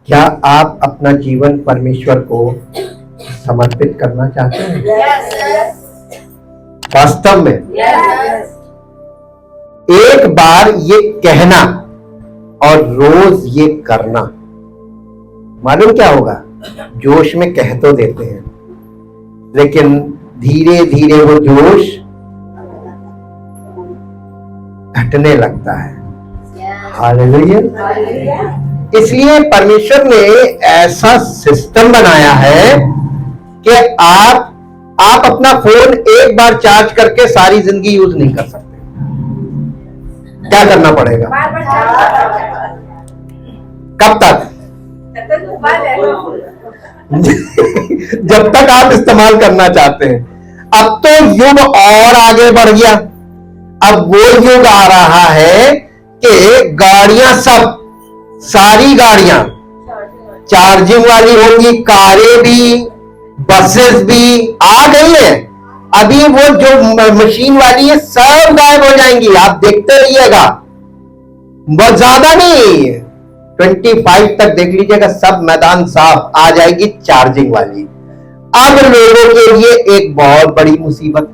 क्या आप अपना जीवन परमेश्वर को समर्पित करना चाहते हैं? वास्तव में एक बार ये कहना और रोज ये करना, मालूम क्या होगा? जोश में कह तो देते हैं, लेकिन धीरे धीरे वो जोश घटने लगता है। हालेलुया। इसलिए परमेश्वर ने ऐसा सिस्टम बनाया है कि आप अपना फोन एक बार चार्ज करके सारी जिंदगी यूज नहीं कर सकते। क्या करना पड़ेगा? कब तक? जब तक आप इस्तेमाल करना चाहते हैं। अब तो युग और आगे बढ़ गया। अब वो युग आ रहा है कि गाड़ियां, सारी गाड़ियां चार्जिंग वाली होंगी, कारें भी, बसेस भी आ गई है। अभी वो जो मशीन वाली है सब गायब हो जाएंगी, आप देखते रहिएगा। बहुत ज्यादा नहीं, 25 तक देख लीजिएगा, सब मैदान साफ, आ जाएगी चार्जिंग वाली। अब लोगों के लिए एक बहुत बड़ी मुसीबत।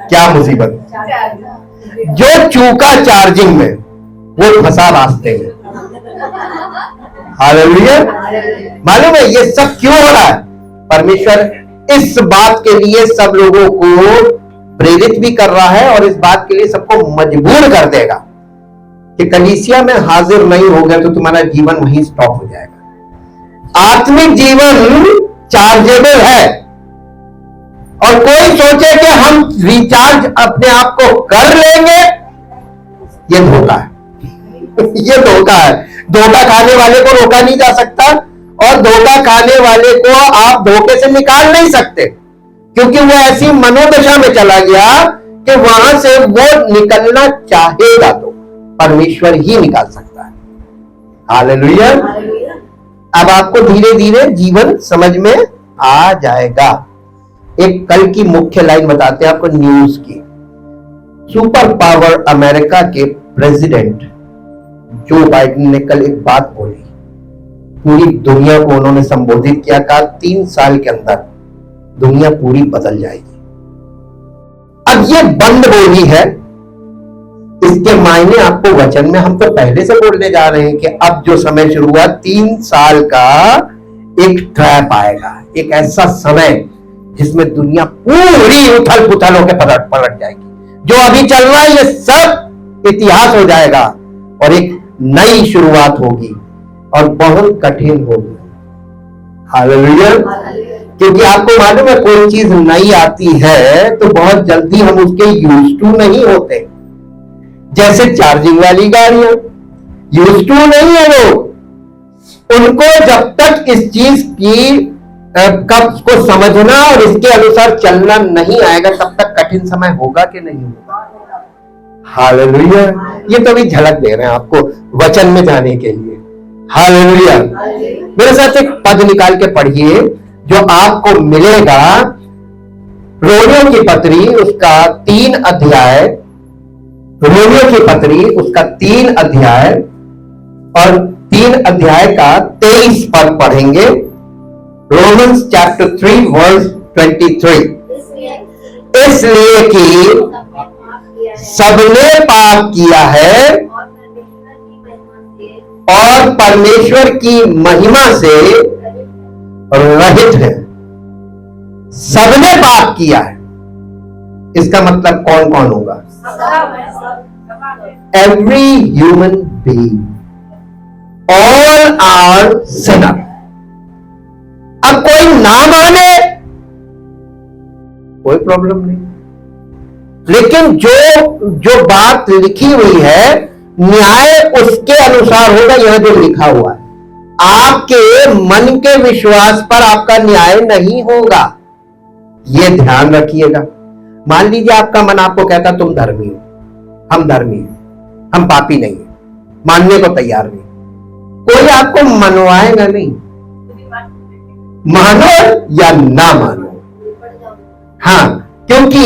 क्या मुसीबत? जो चूका चार्जिंग में वो फंसा रास्ते में। हालेलुया। मालूम है ये सब क्यों हो रहा है? परमेश्वर इस बात के लिए सब लोगों को प्रेरित भी कर रहा है और इस बात के लिए सबको मजबूर कर देगा कि कलीसिया में हाजिर नहीं हो गए तो तुम्हारा जीवन वहीं स्टॉप हो जाएगा। आत्मिक जीवन चार्जेबल है, और कोई सोचे कि हम रिचार्ज अपने आप को कर लेंगे, ये धोखा है। ये धोखा है। धोखा खाने वाले को रोका नहीं जा सकता, और धोखा खाने वाले को आप धोखे से निकाल नहीं सकते, क्योंकि वो ऐसी मनोदशा में चला गया कि वहां से वो निकलना चाहेगा तो परमेश्वर ही निकाल सकता है। हालेलुया। अब आपको धीरे धीरे जीवन समझ में आ जाएगा। एक कल की मुख्य लाइन बताते हैं आपको न्यूज की। सुपर पावर अमेरिका के प्रेसिडेंट जो बाइडेन ने कल एक बात बोली, पूरी दुनिया को उन्होंने संबोधित किया, कहा 3 साल के अंदर दुनिया पूरी बदल जाएगी। अब ये बंद बोली है, इसके मायने आपको वचन में हम तो पहले से बोलने जा रहे हैं कि अब जो समय शुरू हुआ, 3 साल का एक ट्रैप आएगा, एक ऐसा समय जिसमें दुनिया पूरी उथल पुथल होकर पलट जाएगी। जो अभी चल रहा है ये सब इतिहास हो जाएगा और एक नई शुरुआत होगी और बहुत कठिन होगी। हालेलुया। क्योंकि आपको मालूम है कोई चीज नई आती है तो बहुत जल्दी हम उसके यूज टू नहीं होते। जैसे चार्जिंग वाली गाड़ियां यूज टू नहीं है लोग, उनको जब तक इस चीज की कब को समझना और इसके अनुसार चलना नहीं आएगा तब तक कठिन समय होगा कि नहीं होगा। हालेलुया। ये तो अभी झलक दे रहे हैं आपको वचन में जाने के लिए। हालेलुया। मेरे साथ एक पद निकाल के पढ़िए जो आपको मिलेगा। रोमियो की पत्री उसका 3 अध्याय, रोमियो की पत्री उसका 3 अध्याय और 3 अध्याय का 23 पद पढ़ेंगे। Romans chapter 3 verse 23। इसलिए कि सबने पाप किया है और परमेश्वर की महिमा से रहित है। सबने पाप किया है, इसका मतलब कौन कौन होगा? Every human being, all are sinner. अब कोई ना माने कोई प्रॉब्लम नहीं, लेकिन जो बात लिखी हुई है न्याय उसके अनुसार होगा। यहां जो लिखा हुआ है, आपके मन के विश्वास पर आपका न्याय नहीं होगा, यह ध्यान रखिएगा। मान लीजिए आपका मन आपको कहता तुम धर्मी हो, हम धर्मी हैं, हम पापी नहीं है, मानने को तैयार नहीं, कोई आपको मनवाएगा नहीं, मानो या ना मानो। हाँ, क्योंकि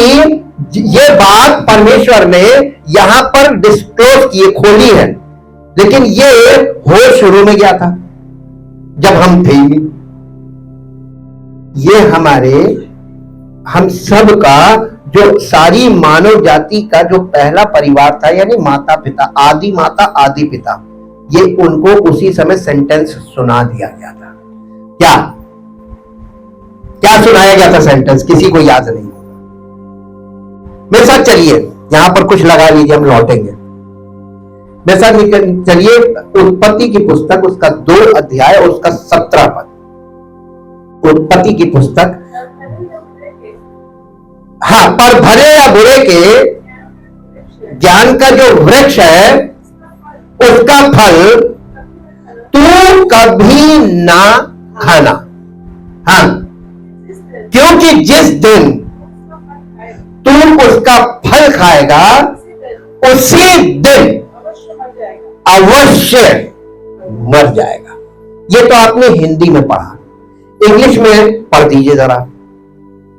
ये बात परमेश्वर ने यहां पर डिस्क्लोज की, खोली है लेकिन ये होश शुरू में गया था जब हम थे ही। ये हम सब का जो सारी मानव जाति का जो पहला परिवार था, यानी माता पिता, आदि माता आदि पिता, ये उनको उसी समय सेंटेंस सुना दिया गया था। क्या क्या सुनाया गया था सेंटेंस? किसी को याद नहीं? मेरे साथ चलिए, यहां पर कुछ लगा लीजिए, हम लौटेंगे। मेरे साथ चलिए, उत्पत्ति की पुस्तक, उसका 2 अध्याय और उसका 17 पद। उत्पत्ति की पुस्तक, हाँ, पर भले या बुरे के ज्ञान का जो वृक्ष है उसका फल तू कभी ना खाना। हाँ, क्योंकि जिस दिन तू उसका फल खाएगा उसी दिन अवश्य मर जाएगा। ये तो आपने हिंदी में पढ़ा, इंग्लिश में पढ़ दीजिए जरा।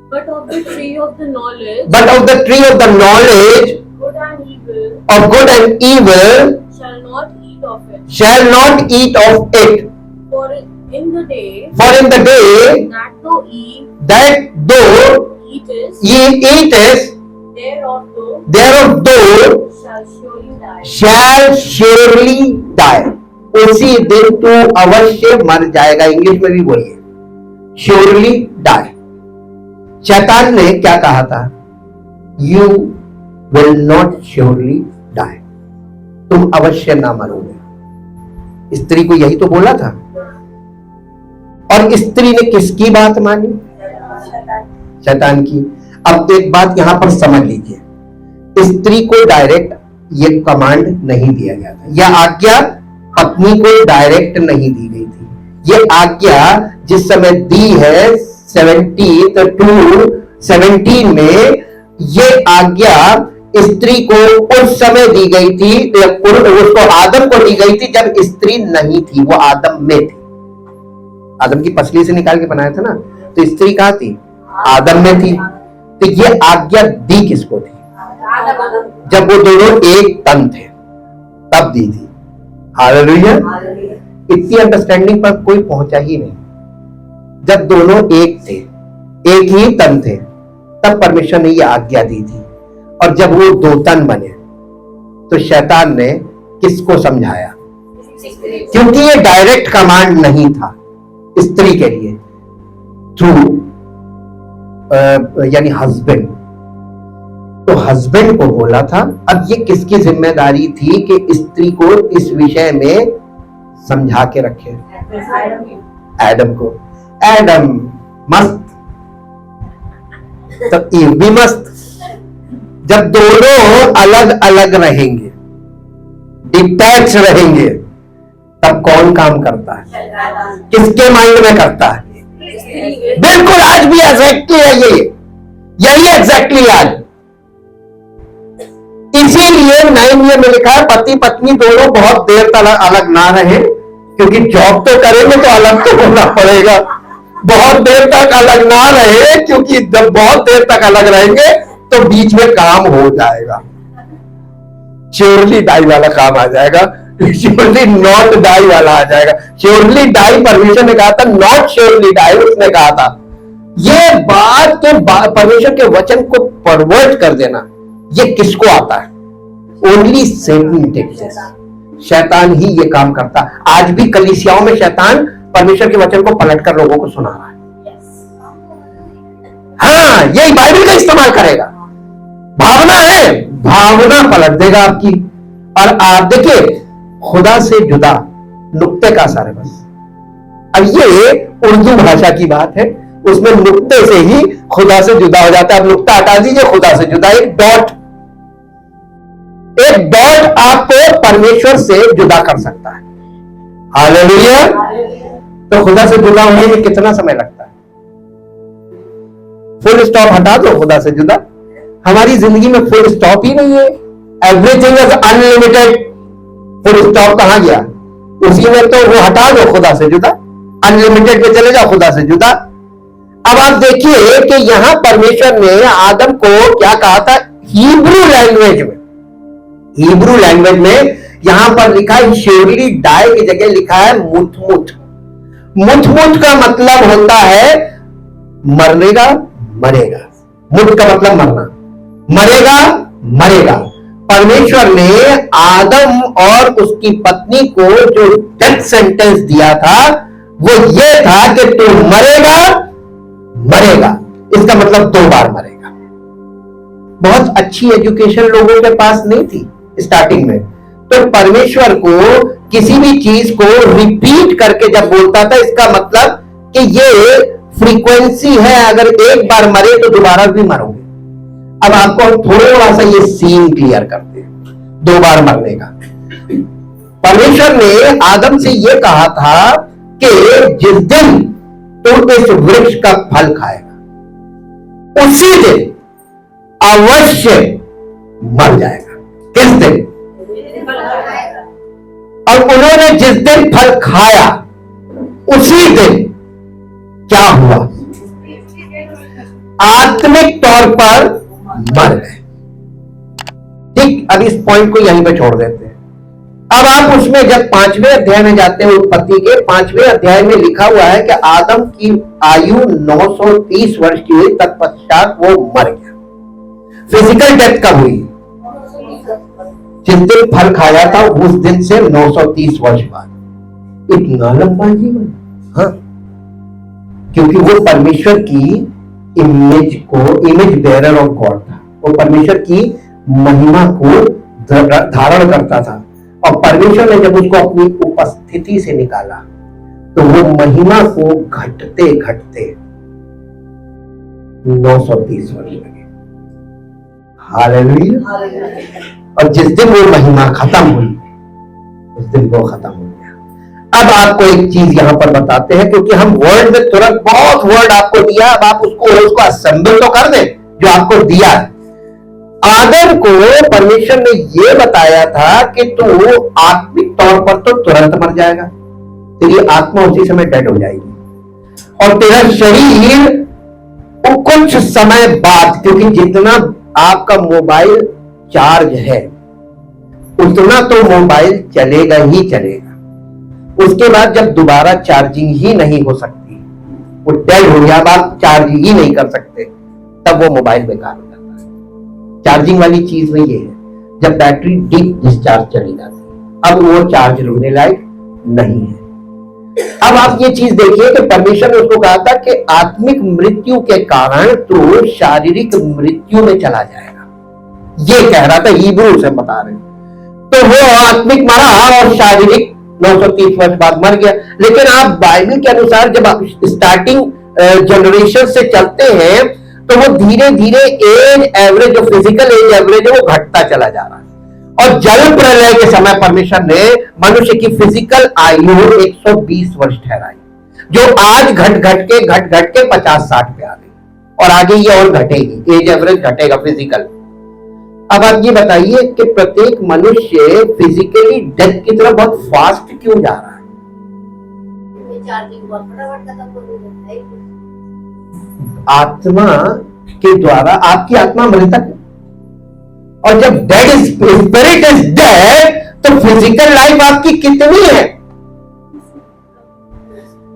But of the tree of the knowledge, But of the tree of the knowledge good and evil, of good and evil shall not eat of it. shall not eat of it. For in the day For in the day that thou eat, that thou eatest, ye eatest thereof thou shall surely die. उसी दिन तू अवश्य मर जाएगा। English में भी वही है, श्योरली डाई। शैतान ने क्या कहा था? You will not surely die, तुम अवश्य ना मरोगे। स्त्री को यही तो बोला था। और स्त्री ने किसकी बात मानी? शैतान की। अब एक बात यहां पर समझ लीजिए, स्त्री को डायरेक्ट ये कमांड नहीं दिया गया था, यह आज्ञा पत्नी को डायरेक्ट नहीं दी गई थी। ये आज्ञा जिस समय दी है 17 में, ये आज्ञा स्त्री को उस समय दी गई थी, उसको आदम को दी गई थी जब स्त्री नहीं थी, वो आदम में थी। आदम की पसली से निकाल के बनाया था ना, तो स्त्री कहां थी? आदम में थी। तो ये आज्ञा दी किसको थी? जब वो दोनों एक तन थे तब दी थी। हालेलुया। इतनी अंडरस्टैंडिंग पर कोई पहुंचा ही नहीं। जब दोनों एक थे, एक ही तन थे, तब परमेश्वर ने यह आज्ञा दी थी। और जब वो 2 तन बने तो शैतान ने किसको समझाया? क्योंकि ये डायरेक्ट कमांड नहीं था स्त्री के लिए, थ्रू यानी हस्बैंड। तो हस्बैंड को बोला था। अब ये किसकी जिम्मेदारी थी कि स्त्री को इस विषय में समझा के रखे? एडम को। एडम मस्त, तो ईव भी मस्त। जब दोनों अलग अलग रहेंगे, डिटैच रहेंगे, तब कौन काम करता है? किसके माइंड में करता है? बिल्कुल, आज भी एग्जैक्टली है यही एग्जैक्टली आज। इसीलिए 9 में लिखा है पति पत्नी दोनों बहुत देर तक अलग ना रहे, क्योंकि जॉब तो करेंगे तो अलग तो होना पड़ेगा। बहुत देर तक अलग ना रहे, क्योंकि जब बहुत देर तक अलग रहेंगे तो बीच में काम हो जाएगा, श्योरली डाई वाला काम आ जाएगा, श्योरली नॉट डाई वाला आ जाएगा। श्योरली डाई परमेश्वर ने कहा था, नॉट श्योरली डाई उसने कहा था। ये बात के परमेश्वर के वचन को परवर्ट कर देना, ये किसको आता है? Only Satan takes. शैतान ही ये काम करता। आज भी कलीसियाओं में शैतान परमेश्वर के वचन को पलटकर लोगों को सुना रहा है। हाँ, यही बाइबल का इस्तेमाल करेगा। भावना है, भावना पलट देगा आपकी। और आप देखिए, खुदा से जुदा नुक्ते का असर है बस। अब ये उर्दू भाषा की बात है, उसमें नुक्ते से ही खुदा से जुदा हो जाता है। अब नुक्ता हटा दीजिए, खुदा से जुदा एक डॉट आपको परमेश्वर से जुदा कर सकता है। हालेलुया। तो खुदा से जुदा होने में कितना समय लगता है? फुल स्टॉप हटा दो, खुदा से जुदा। हमारी जिंदगी में फुल स्टॉप ही नहीं है। Everything is unlimited. Full stop कहां गया? उसी में तो वो हटा दो, खुदा से जुदा। अनलिमिटेड पे चले जाओ, खुदा से जुदा। अब आप देखिए कि यहां परमेश्वर ने आदम को क्या कहा था? हिब्रू लैंग्वेज में यहां पर लिखा है श्योरली डाई की जगह लिखा है मुठ-मुठ। मुठ-मुठ का मतलब होता है मरेगा मरेगा। मुठ का मतलब मरना, मरेगा मरेगा। परमेश्वर ने आदम और उसकी पत्नी को जो डेथ सेंटेंस दिया था वो ये था कि तू मरेगा मरेगा। इसका मतलब 2 बार मरेगा। बहुत अच्छी एजुकेशन लोगों के पास नहीं थी स्टार्टिंग में, तो परमेश्वर को किसी भी चीज को रिपीट करके जब बोलता था, इसका मतलब कि ये फ्रीक्वेंसी है, अगर एक बार मरे तो दोबारा भी मरोगे। अब आपको हम थोड़ा सा ये सीन क्लियर करते हैं 2 बार मरने का। परमेश्वर ने आदम से ये कहा था कि जिस दिन तू इस वृक्ष का फल खाएगा उसी दिन अवश्य मर जाएगा। किस दिन? और उन्होंने जिस दिन फल खाया उसी दिन क्या हुआ? आत्मिक तौर पर मर गए। ठीक, अब इस पॉइंट को यहीं पे छोड़ देते हैं। अब आप उसमें जब 5वें अध्याय में जाते हैं, उत्पत्ति के 5वें अध्याय में लिखा हुआ है कि आदम की आयु 930 वर्ष की हुई, तत्पश्चात वो मर गया। फिजिकल डेथ कब हुई? जिस दिन फल खाया था उस दिन से 930 वर्ष बाद। इतना लंबा जीवन, हाँ, क्योंकि वो परमेश्वर की इमेज बेयरर ऑफ गॉड था। वो परमेश्वर की महिमा को धारण करता था, और परमेश्वर ने जब उसको अपनी उपस्थिति से निकाला तो वो महिमा को घटते घटते 930 वर्ष लगे। हालेलुया। और जिस दिन वो महिमा खत्म हुई उस दिन वो खत्म हो गया। अब आपको एक चीज यहां पर बताते हैं, क्योंकि हम वर्ड में तुरंत बहुत वर्ड आपको दिया, अब आप उसको असेंबल तो कर दें जो आपको दिया है। आदम को परमेश्वर ने यह बताया था कि तू आत्मिक तौर पर तो तुरंत मर जाएगा, तेरी आत्मा उसी समय डेड हो जाएगी, और तेरा शरीर कुछ समय बाद, क्योंकि जितना आपका मोबाइल चार्ज है उतना तो मोबाइल चलेगा ही चलेगा। उसके बाद जब दोबारा चार्जिंग ही नहीं हो सकती, वो डेड हो गया, अब आप चार्ज ही नहीं कर सकते, तब वो मोबाइल बेकार हो जाता है। चार्जिंग वाली चीज में ये है, जब बैटरी डीप डिस्चार्ज चली जाती है, अब वो चार्ज होने लायक नहीं है। अब आप ये चीज देखिए कि परमेश्वर ने उसको कहा था कि आत्मिक मृत्यु के कारण तो शारीरिक मृत्यु में चला जाएगा, ये कह रहा था। हिब्रू से बता रहे, तो वो आत्मिक मरा और शारीरिक 930 वर्ष बाद मर गया। लेकिन आप बाइबल के अनुसार जब आप स्टार्टिंग जनरेशन से चलते हैं तो वो धीरे धीरे एज एवरेज, जो फिजिकल एज एवरेज है वो घटता चला जा रहा है। और जल प्रलय के समय परमेश्वर ने मनुष्य की फिजिकल आयु 120 वर्ष ठहराई, जो आज घट घट के 50-60 पे आ गई, और आगे ये और घटेगी, एज एवरेज घटेगा फिजिकल। अब आप ये बताइए कि प्रत्येक मनुष्य फिजिकली डेथ की तरफ बहुत फास्ट क्यों जा रहा है? आत्मा के द्वारा आपकी आत्मा मृतक है, और जब डेड स्पिरिट इज डेड तो फिजिकल लाइफ आपकी कितनी है?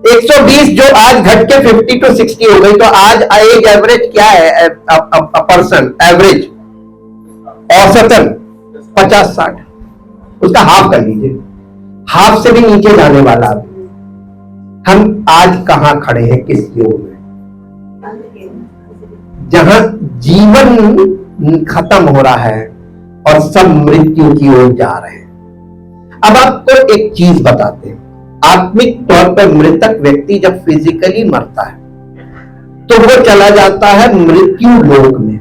120 जो आज घट के 50 to 60 हो गई, तो आज एज एवरेज क्या है? पर्सन एवरेज औसतन 50-60, उसका हाफ कर लीजिए, हाफ से भी नीचे जाने वाला। हम आज कहां खड़े हैं, किस युग में? जहां जीवन खत्म हो रहा है और सब मृत्यु की ओर जा रहे हैं। अब आपको एक चीज बताते हैं, आत्मिक तौर पर मृतक व्यक्ति जब फिजिकली मरता है तो वो चला जाता है मृत्यु लोक में,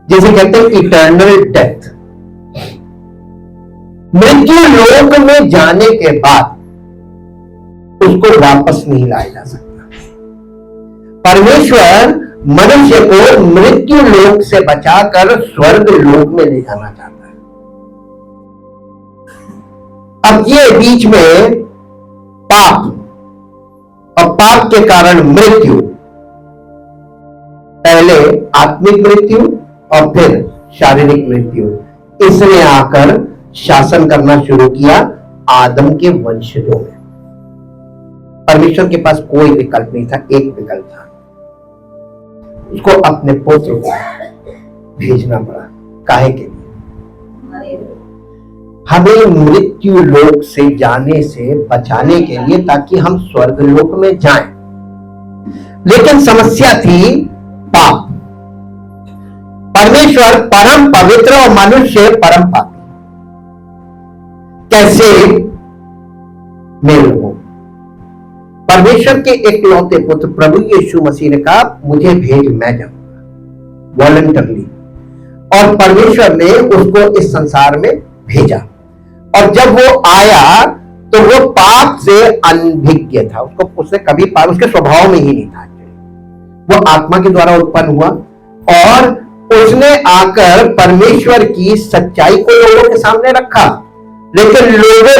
जिसे कहते हैं इटर्नल डेथ। मृत्यु लोक में जाने के बाद उसको वापस नहीं लाया जा सकता। परमेश्वर मनुष्य को मृत्यु लोक से बचाकर स्वर्ग लोक में ले जाना चाहता है। अब ये बीच में पाप और पाप के कारण मृत्यु, पहले आत्मिक मृत्यु और फिर शारीरिक मृत्यु, इसने आकर शासन करना शुरू किया आदम के वंशजों में। परमेश्वर के पास कोई विकल्प नहीं था, एक विकल्प था, उसको अपने पुत्र को भेजना पड़ा। काहे के लिए? हमें मृत्यु लोक से जाने से बचाने के लिए, ताकि हम स्वर्ग लोक में जाएं। लेकिन समस्या थी पाप। परमेश्वर परम पवित्र और मनुष्य परम पापी। कैसे? मेरे को परमेश्वर के एकलौते पुत्र प्रभु यीशु मसीह ने कहा, मुझे भेज, मैं जाऊंगा वॉलंटरली। और परमेश्वर ने उसको इस संसार में भेजा। और जब वो आया तो वो पाप से अनभिज्ञ था, उसने कभी पाप उसके स्वभाव में ही नहीं था। वो आत्मा के द्वारा उत्पन्न हुआ और उसने आकर परमेश्वर की सच्चाई को लोगों के सामने रखा। लेकिन लोगों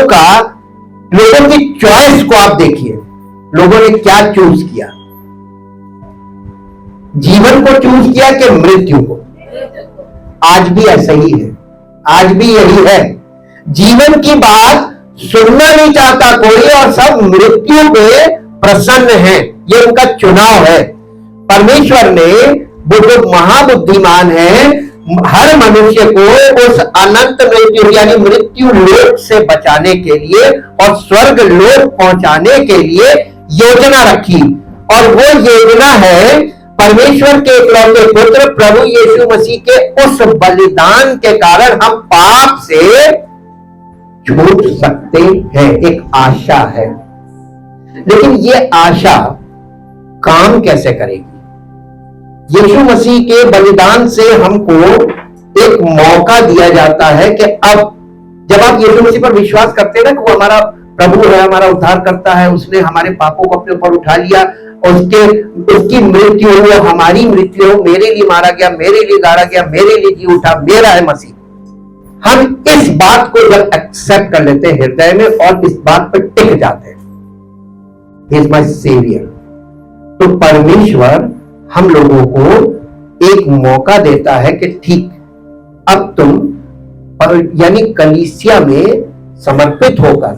की चॉइस को आप देखिए, लोगों ने क्या चूज किया? जीवन को चूज किया कि मृत्यु को? आज भी ऐसा ही है, आज भी यही है। जीवन की बात सुनना नहीं चाहता कोई और सब मृत्यु पे प्रसन्न है। ये उनका चुनाव है। परमेश्वर ने, वो जो महाबुद्धिमान है, हर मनुष्य को उस अनंत मृत्यु यानी मृत्यु लोक से बचाने के लिए और स्वर्ग लोक पहुंचाने के लिए योजना रखी। और वो योजना है परमेश्वर के इकलौते पुत्र प्रभु यीशु मसीह के उस बलिदान के कारण हम पाप से छूट सकते हैं। एक आशा है, लेकिन ये आशा काम कैसे करेगी? यीशु मसीह के बलिदान से हमको एक मौका दिया जाता है कि अब जब आप यीशु मसीह पर विश्वास करते हैं ना, वो हमारा प्रभु है, हमारा उद्धार करता है, उसने हमारे पापों को अपने ऊपर उठा लिया, उसकी मृत्यु हो, हमारी मृत्यु हो, मेरे लिए मारा गया, मेरे लिए गाड़ा गया, मेरे लिए जी उठा, मेरा है मसीह। हम इस बात को जब एक्सेप्ट कर लेते हैं हृदय में और इस बात पर टिक जाते हैं, ही इज माय सेवियर, तो परमेश्वर हम लोगों को एक मौका देता है कि ठीक, अब तुम यानी कलीसिया में समर्पित होकर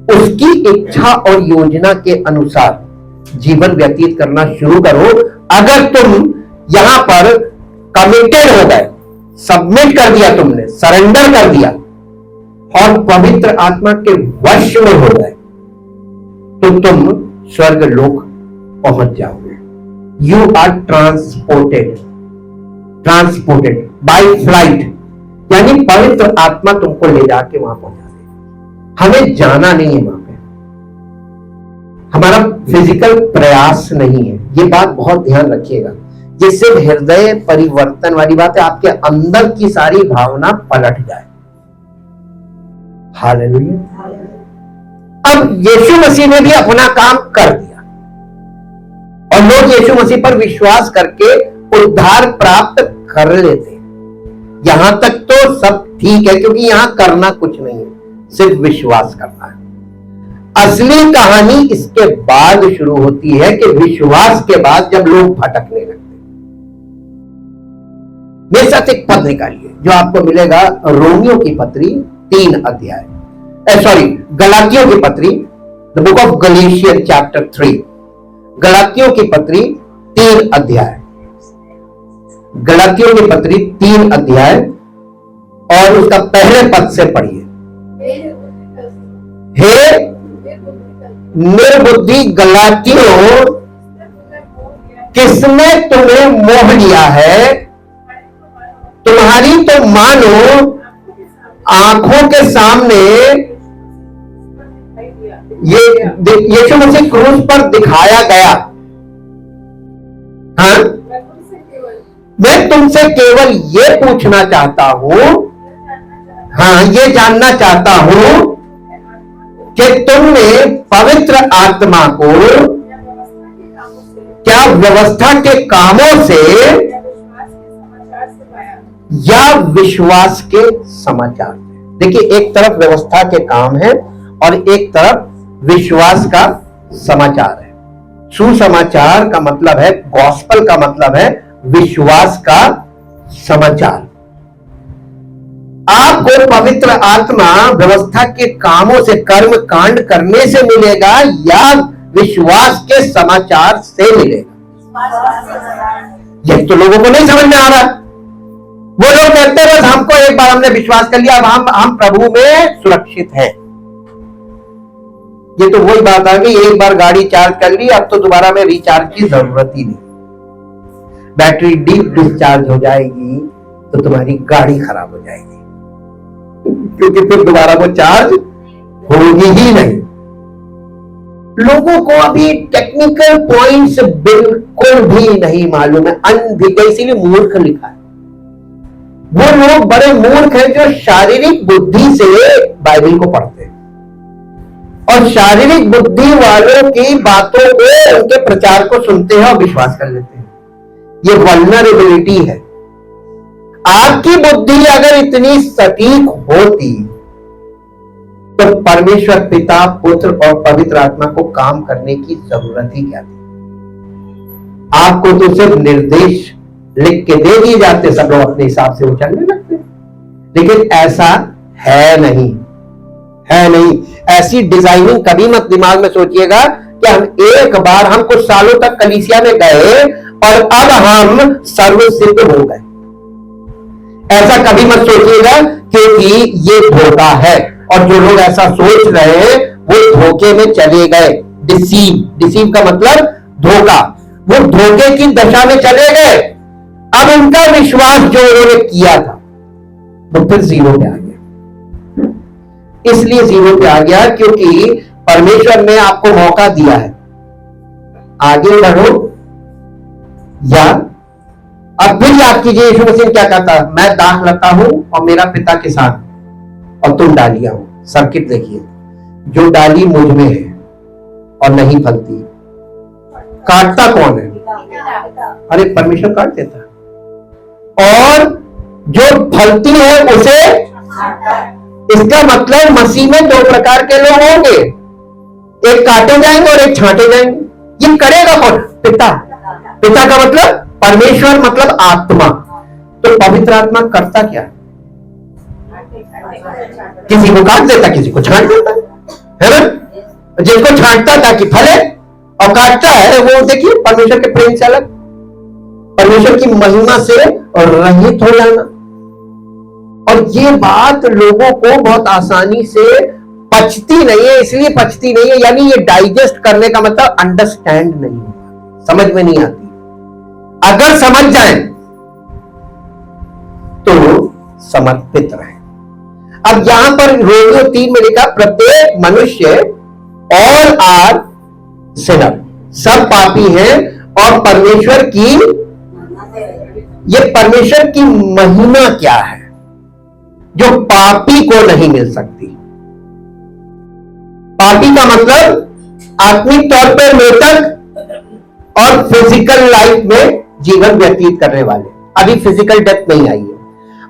उसकी इच्छा और योजना के अनुसार जीवन व्यतीत करना शुरू करो। अगर तुम यहां पर कमिटेड हो गए, सबमिट कर दिया, तुमने सरेंडर कर दिया और पवित्र आत्मा के वश में हो गए, तो तुम स्वर्ग लोक पहुंच जाओगे। You are transported by flight, यानी पवित्र आत्मा तुमको ले जाके वहां पहुंचा देगा। हमें जाना नहीं है वहां पे, हमारा फिजिकल प्रयास नहीं है। ये बात बहुत ध्यान रखिएगा। ये सिर्फ हृदय परिवर्तन वाली बात है, आपके अंदर की सारी भावना पलट जाए। हालेलुया। अब यीशु मसीह ने भी अपना काम कर दिया और लोग यीशु मसीह पर विश्वास करके उद्धार प्राप्त कर लेते हैं। यहां तक तो सब ठीक है, क्योंकि यहां करना कुछ नहीं है, सिर्फ विश्वास करना है। असली कहानी इसके बाद शुरू होती है कि विश्वास के बाद जब लोग भटकने लगते हैं। मेरे साथ एक पद निकालिए जो आपको मिलेगा रोमियो की पत्री 3 अध्याय, गलातियों की पत्री, द बुक ऑफ गलेशियन चैप्टर 3, गलातियों की पत्री 3 अध्याय, गलातियों की पत्री 3 अध्याय और उसका पहले पद से पढ़िए। हे निर्बुद्धि गलातियों, किसने तुम्हें मोह लिया है? तुम्हारी तो मानो आंखों के सामने ये यीशु मसीह क्रूस पर दिखाया गया। हाँ, मैं तुमसे केवल ये पूछना चाहता हूं, हाँ ये जानना चाहता हूं कि तुमने पवित्र आत्मा को क्या व्यवस्था के कामों से या विश्वास के समाचार? देखिए, एक तरफ व्यवस्था के काम है और एक तरफ विश्वास का समाचार है। सुसमाचार का मतलब है, गॉस्पल का मतलब है विश्वास का समाचार। आपको पवित्र आत्मा व्यवस्था के कामों से, कर्म कांड करने से मिलेगा या विश्वास के समाचार से मिलेगा? ये तो लोगों को नहीं समझ में आ रहा। वो लोग कहते हैं बस हमको एक बार हमने विश्वास कर लिया, अब हम प्रभु में सुरक्षित हैं। ये तो वही बात आ गई, एक बार गाड़ी चार्ज कर ली, अब तो दोबारा में रिचार्ज की जरूरत ही नहीं। बैटरी डीप डिस्चार्ज हो जाएगी तो तुम्हारी गाड़ी खराब हो जाएगी, क्योंकि फिर दोबारा वो चार्ज होगी ही नहीं। लोगों को अभी टेक्निकल पॉइंट्स बिल्कुल भी नहीं मालूम है, अनभिज्ञ, इसीलिए मूर्ख लिखा है। वो लोग बड़े मूर्ख हैं जो शारीरिक बुद्धि से बाइबल को पढ़ते हैं और शारीरिक बुद्धि वालों की बातों को, उनके प्रचार को सुनते हैं और विश्वास कर लेते हैं। ये वल्नरेबिलिटी है। आपकी बुद्धि अगर इतनी सटीक होती तो परमेश्वर पिता, पुत्र और पवित्र आत्मा को काम करने की जरूरत ही क्या थी? आपको तो सिर्फ निर्देश लिख के दे दिए जाते, सब लोग अपने हिसाब से वो चलने लगते। लेकिन ऐसा है नहीं, है नहीं। ऐसी डिजाइनिंग कभी मत दिमाग में सोचिएगा कि हम एक बार, हम कुछ सालों तक कलीसिया में गए और अब हम सर्वसिद्ध हो गए। ऐसा कभी मत सोचिएगा, क्योंकि ये धोखा है और जो लोग ऐसा सोच रहे हैं वो धोखे में चले गए। डिसीव का मतलब धोखा। वो धोखे की दशा में चले गए। अब उनका विश्वास जो उन्होंने किया था वो फिर जीरो पे आ गया। इसलिए जीरो पे आ गया क्योंकि परमेश्वर ने आपको मौका दिया है, आगे बढ़ो या अब फिर याद कीजिए यीशु मसीह क्या कहता, मैं दाख लता हूं और मेरा पिता किसान और तुम डालियां हो। सर्किट देखिए, जो डाली मुझ में है और नहीं फलती, काटता कौन है? अरे परमेश्वर काट देता। और जो फलती है उसे, इसका मतलब मसीह में दो प्रकार के लोग होंगे, एक काटे जाएंगे और एक छांटे जाएंगे। ये करेगा कौन? पिता। पिता का मतलब परमेश्वर, मतलब आत्मा। तो पवित्र आत्मा करता क्या? किसी को काट देता, किसी को छांट देता है ना। जिसको छांटता ताकि फले और काटता है वो देखिए परमेश्वर के प्रेम से अलग, परमेश्वर की महिमा से रहित हो जाना। और ये बात लोगों को बहुत आसानी से पचती नहीं है। इसलिए पचती नहीं है, यानी ये डाइजेस्ट करने का मतलब अंडरस्टैंड नहीं, समझ में नहीं आती। अगर समझ जाए तो समर्पित रहे। अब यहां पर रोमियो 3 में लिखा, प्रत्येक मनुष्य ऑल आर सिनर, सब पापी हैं और परमेश्वर की, ये परमेश्वर की महिमा क्या है जो पापी को नहीं मिल सकती? पापी का मतलब आत्मिक तौर पर मृतक और फिजिकल लाइफ में जीवन व्यतीत करने वाले। अभी फिजिकल डेथ नहीं आई है।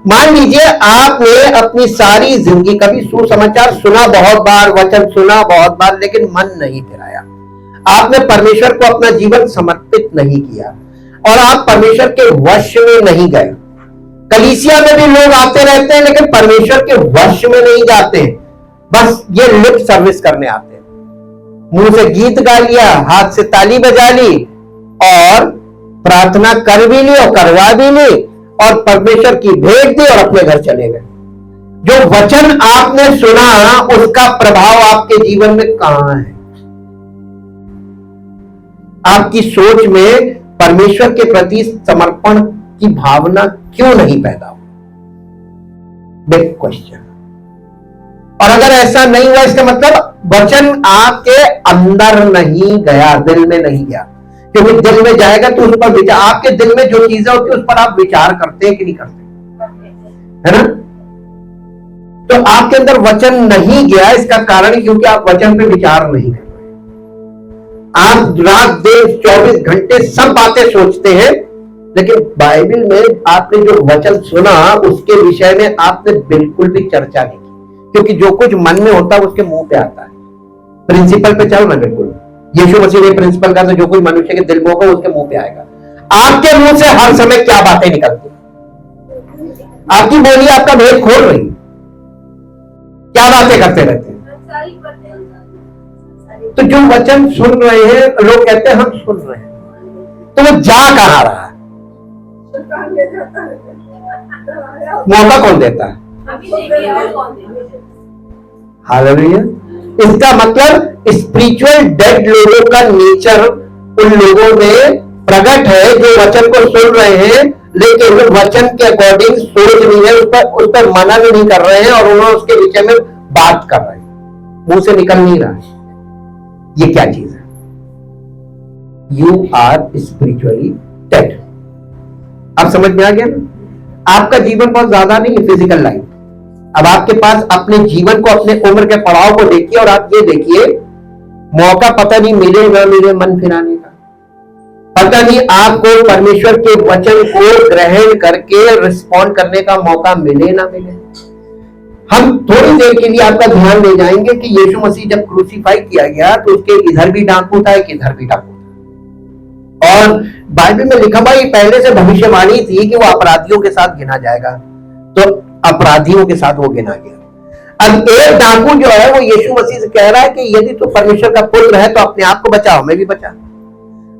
मान लीजिए आपने अपनी सारी जिंदगी, कभी सुसमाचार सुना बहुत बार, वचन सुना बहुत बार, लेकिन मन नहीं फिराया। आपने परमेश्वर को अपना जीवन समर्पित नहीं किया और आप परमेश्वर के वश में नहीं गए। कलीसिया में भी लोग आते रहते हैं लेकिन परमेश्वर के वश में नहीं जाते, बस ये लिप सर्विस करने आते हैं। मुंह से गीत गा लिया, हाथ से ताली बजा ली और प्रार्थना कर भी ली और करवा भी ली और परमेश्वर की भेंट दी और अपने घर चले गए। जो वचन आपने सुना उसका प्रभाव आपके जीवन में कहां है? आपकी सोच में परमेश्वर के प्रति समर्पण की भावना क्यों नहीं पैदा हुई? Big question. और अगर ऐसा नहीं हुआ इसका मतलब वचन आपके अंदर नहीं गया, दिल में नहीं गया। क्योंकि दिल में जाएगा तो उस पर विचार, आपके दिल में जो चीजें होती है उस पर आप विचार करते हैं कि नहीं करते, है ना? तो आपके अंदर वचन नहीं गया, इसका कारण क्योंकि आप वचन पे विचार नहीं कर रहे। आप रात दिन 24 घंटे सब बातें सोचते हैं, लेकिन बाइबल में आपने जो वचन सुना उसके विषय में आपने बिल्कुल भी चर्चा नहीं की, क्योंकि जो कुछ मन में होता है उसके मुंह पे आता है। प्रिंसिपल पे चलो ना, बिल्कुल यीशु मसीह ने प्रिंसिपल कहा था, जो कोई मनुष्य के दिल में होगा उसके मुंह पे आएगा। आपके मुंह से हर समय क्या बातें निकलती? आपकी बोली आपका भेद खोल रही है। क्या बातें करते रहते हैं। तो जो वचन सुन रहे हैं, लोग कहते हैं हम सुन रहे हैं, तो वो जा कहां रहा है? मौका कौन देता है? हालेलुया। इसका मतलब स्पिरिचुअल डेड लोगों का नेचर उन लोगों में प्रकट है जो वचन को सुन रहे हैं, लेकिन वचन के अकॉर्डिंग सोच नहीं है, उस पर मनन नहीं कर रहे हैं और उन्होंने उसके विषय में बात कर रहे हैं, मुंह से निकल नहीं रहा है। ये क्या चीज है? You are spiritually dead. अब समझ में आ गया ना? आपका जीवन बहुत ज्यादा नहीं है फिजिकल लाइफ। अब आपके पास अपने जीवन को, अपने उम्र के पड़ाव को देखिए और आप ये देखिए, मौका पता नहीं मिले ना मिले मन फिराने का, पता नहीं आपको परमेश्वर के वचन को ग्रहण करके रिस्पॉन्ड करने का मौका मिले ना मिले। हम थोड़ी देर के लिए आपका ध्यान ले जाएंगे कि यीशु मसीह जब क्रूसीफाई किया गया तो उसके इधर भी डाकू था, एक इधर भी डाकू था, और बाइबल में लिखा भाई पहले से भविष्यवाणी थी कि वो अपराधियों के साथ गिना जाएगा, तो अपराधियों के साथ वो गिना गया। अब एक डाकू जो है वो यीशु मसीह से कह रहा है कि यदि तू परमेश्वर का पुत्र है तो अपने आप को बचाओ, मैं भी बचा।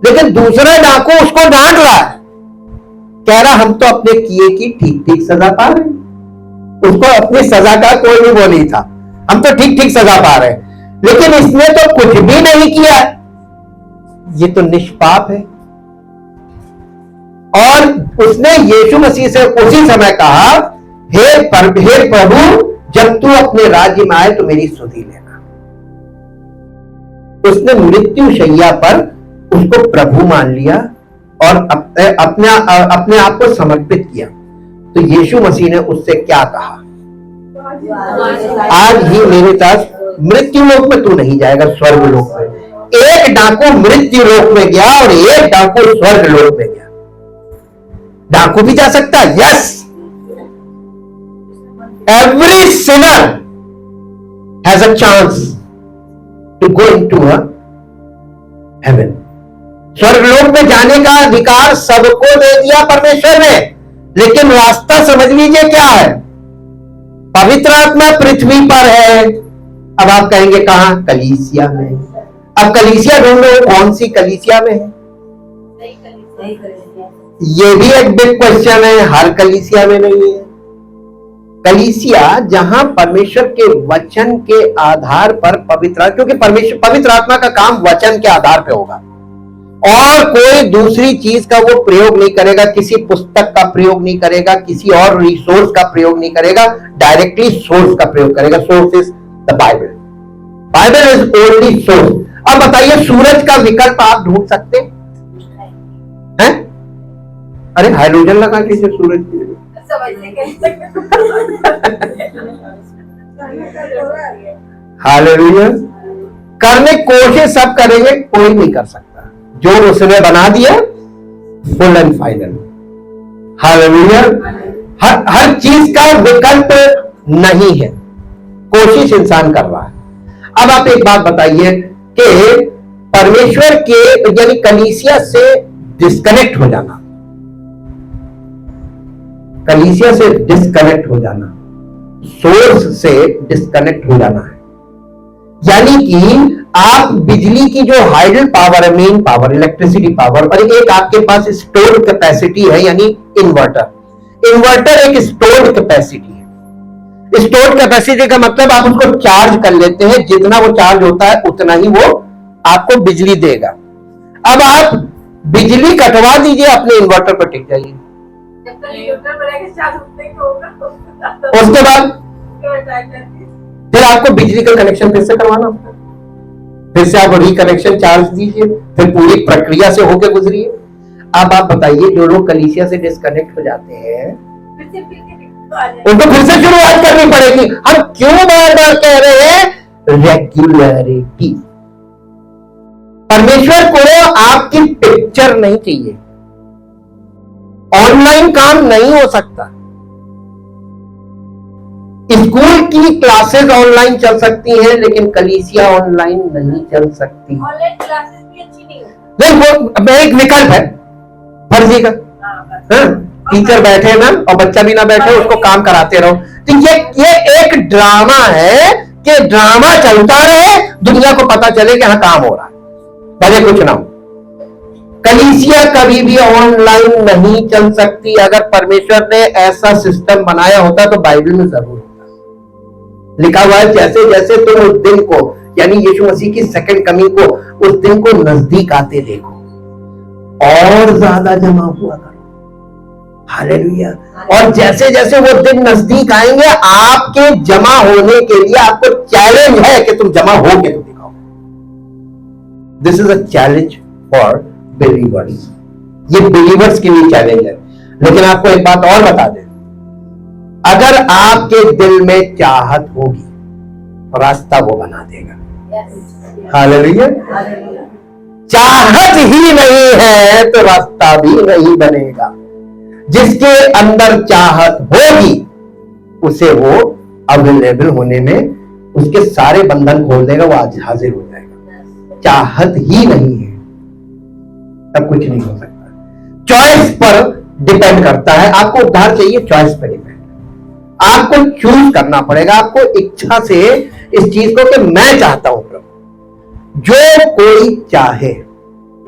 लेकिन दूसरा डाकू उसको डांट रहा है, कह रहा हम तो अपने किए की ठीक ठीक सजा पा रहे हैं। उसको अपनी सजा का कोई भी वो नहीं था, हम तो ठीक ठीक सजा पा रहे हैं, लेकिन इसने तो कुछ भी नहीं किया, ये तो निष्पाप है। और उसने यीशु मसीह से उसी समय कहा, हे प्रभु, जब तू अपने राज्य में आए तो मेरी सुधि लेना। उसने मृत्यु शैया पर उसको प्रभु मान लिया और अपने आप को समर्पित किया। तो यीशु मसीह ने उससे क्या कहा? आज ही मेरे साथ मृत्यु लोक में तू नहीं जाएगा, स्वर्ग लोक में। एक डाकू मृत्यु लोक में गया और एक डाकू स्वर्ग लोक में गया। डाकू भी जा सकता है, yes. Every sinner has a chance to go into heaven. स्वर्गलोक में जाने का अधिकार सबको दे दिया परमेश्वर ने, लेकिन रास्ता समझ लीजिए क्या है। पवित्र आत्मा पृथ्वी पर है। अब आप कहेंगे कहां? कलीसिया में। अब कलीसिया ढूंढो, कौन सी कलीसिया में है? ये भी एक बिग क्वेश्चन है। हर कलीसिया में नहीं है। कलीसिया जहां परमेश्वर के वचन के आधार पर क्योंकि पवित्र आत्मा का काम वचन के आधार पे होगा और कोई दूसरी चीज का वो प्रयोग नहीं करेगा, किसी पुस्तक का प्रयोग नहीं करेगा, किसी और रिसोर्स का प्रयोग नहीं करेगा, डायरेक्टली सोर्स का प्रयोग करेगा। Source is the Bible. Bible is only source. अब बताइए, सूरज का विकल्प आप ढूंढ सकते हैं? अरे हाइड्रोजन लगा लीजिए सूरज के लिए। हालेलुया। करने कोशिश सब करेंगे, कोई नहीं कर सकता। जो उसने बना दिया फुल एंड फाइनल। हालेलुया। हर चीज का विकल्प नहीं है, कोशिश इंसान कर रहा है। अब आप एक बात बताइए कि परमेश्वर के यानी कलीसिया से डिस्कनेक्ट हो जाना, कलीसिया से डिस्कनेक्ट हो जाना, सोर्स से डिस्कनेक्ट हो जाना है। यानी कि आप बिजली की जो हाइडल पावर है, मेन पावर, इलेक्ट्रिसिटी पावर, और एक आपके पास स्टोर्ड कैपेसिटी है यानी इन्वर्टर। इन्वर्टर एक स्टोर्ड कैपेसिटी है। स्टोर्ड कैपेसिटी का मतलब आप उसको चार्ज कर लेते हैं, जितना वो चार्ज होता है उतना ही वो आपको बिजली देगा। अब आप बिजली कटवा दीजिए, अपने इन्वर्टर पर टिक जाइए। उसके बाद फिर आपको बिजली का कनेक्शन फिर से करवाना होगा, फिर से आप रिकनेक्शन चार्ज दीजिए, फिर पूरी प्रक्रिया से होकर गुजरिए। अब आप बताइए, जो लोग कलीसिया से डिस्कनेक्ट हो जाते हैं उनको फिर से शुरुआत करनी पड़ेगी। हम क्यों बार बार कह रहे हैं? रेगुलरिटी। परमेश्वर को आपकी पिक्चर नहीं चाहिए, ऑनलाइन काम नहीं हो सकता। स्कूल की क्लासेस ऑनलाइन चल सकती हैं, लेकिन कलीसिया ऑनलाइन नहीं चल सकती। ऑनलाइन क्लासेस भी अच्छी नहीं होती। नहीं, वो एक विकल्प है फर्जी का। टीचर बैठे ना और बच्चा भी ना बैठे, उसको काम कराते रहो। तो ये एक ड्रामा है कि ड्रामा चलता रहे, दुनिया को पता चले कि हाँ काम हो रहा है, भले कुछ ना हो। कलीसिया कभी भी ऑनलाइन नहीं चल सकती। अगर परमेश्वर ने ऐसा सिस्टम बनाया होता तो बाइबल में जरूर होता। लिखा हुआ है जैसे जैसे तुम उस दिन को, यानी यीशु मसीह की सेकंड कमिंग को, उस दिन को नजदीक आते देखो और ज्यादा जमा हुआ करो। हालेलुया। और जैसे जैसे वो दिन नजदीक आएंगे, आपके जमा होने के लिए आपको चैलेंज है कि तुम जमा हो के तो दिखाओ। This is a challenge for believers. ये बिलीवर्स के लिए चैलेंज है। लेकिन आपको एक बात और बता दें, अगर आपके दिल में चाहत होगी, रास्ता वो बना देगा। हालेलुया। चाहत ही नहीं है तो रास्ता भी नहीं बनेगा। जिसके अंदर चाहत होगी उसे वो अवेलेबल होने में, उसके सारे बंधन खोल देगा, वो आज हाजिर हो जाएगा। चाहत ही नहीं है तब कुछ नहीं हो सकता। चॉइस पर डिपेंड करता है। आपको उद्धार चाहिए, चॉइस पर डिपेंड। आपको चूज करना पड़ेगा, आपको इच्छा से इस चीज को कि मैं चाहता हूं प्रभु। जो कोई चाहे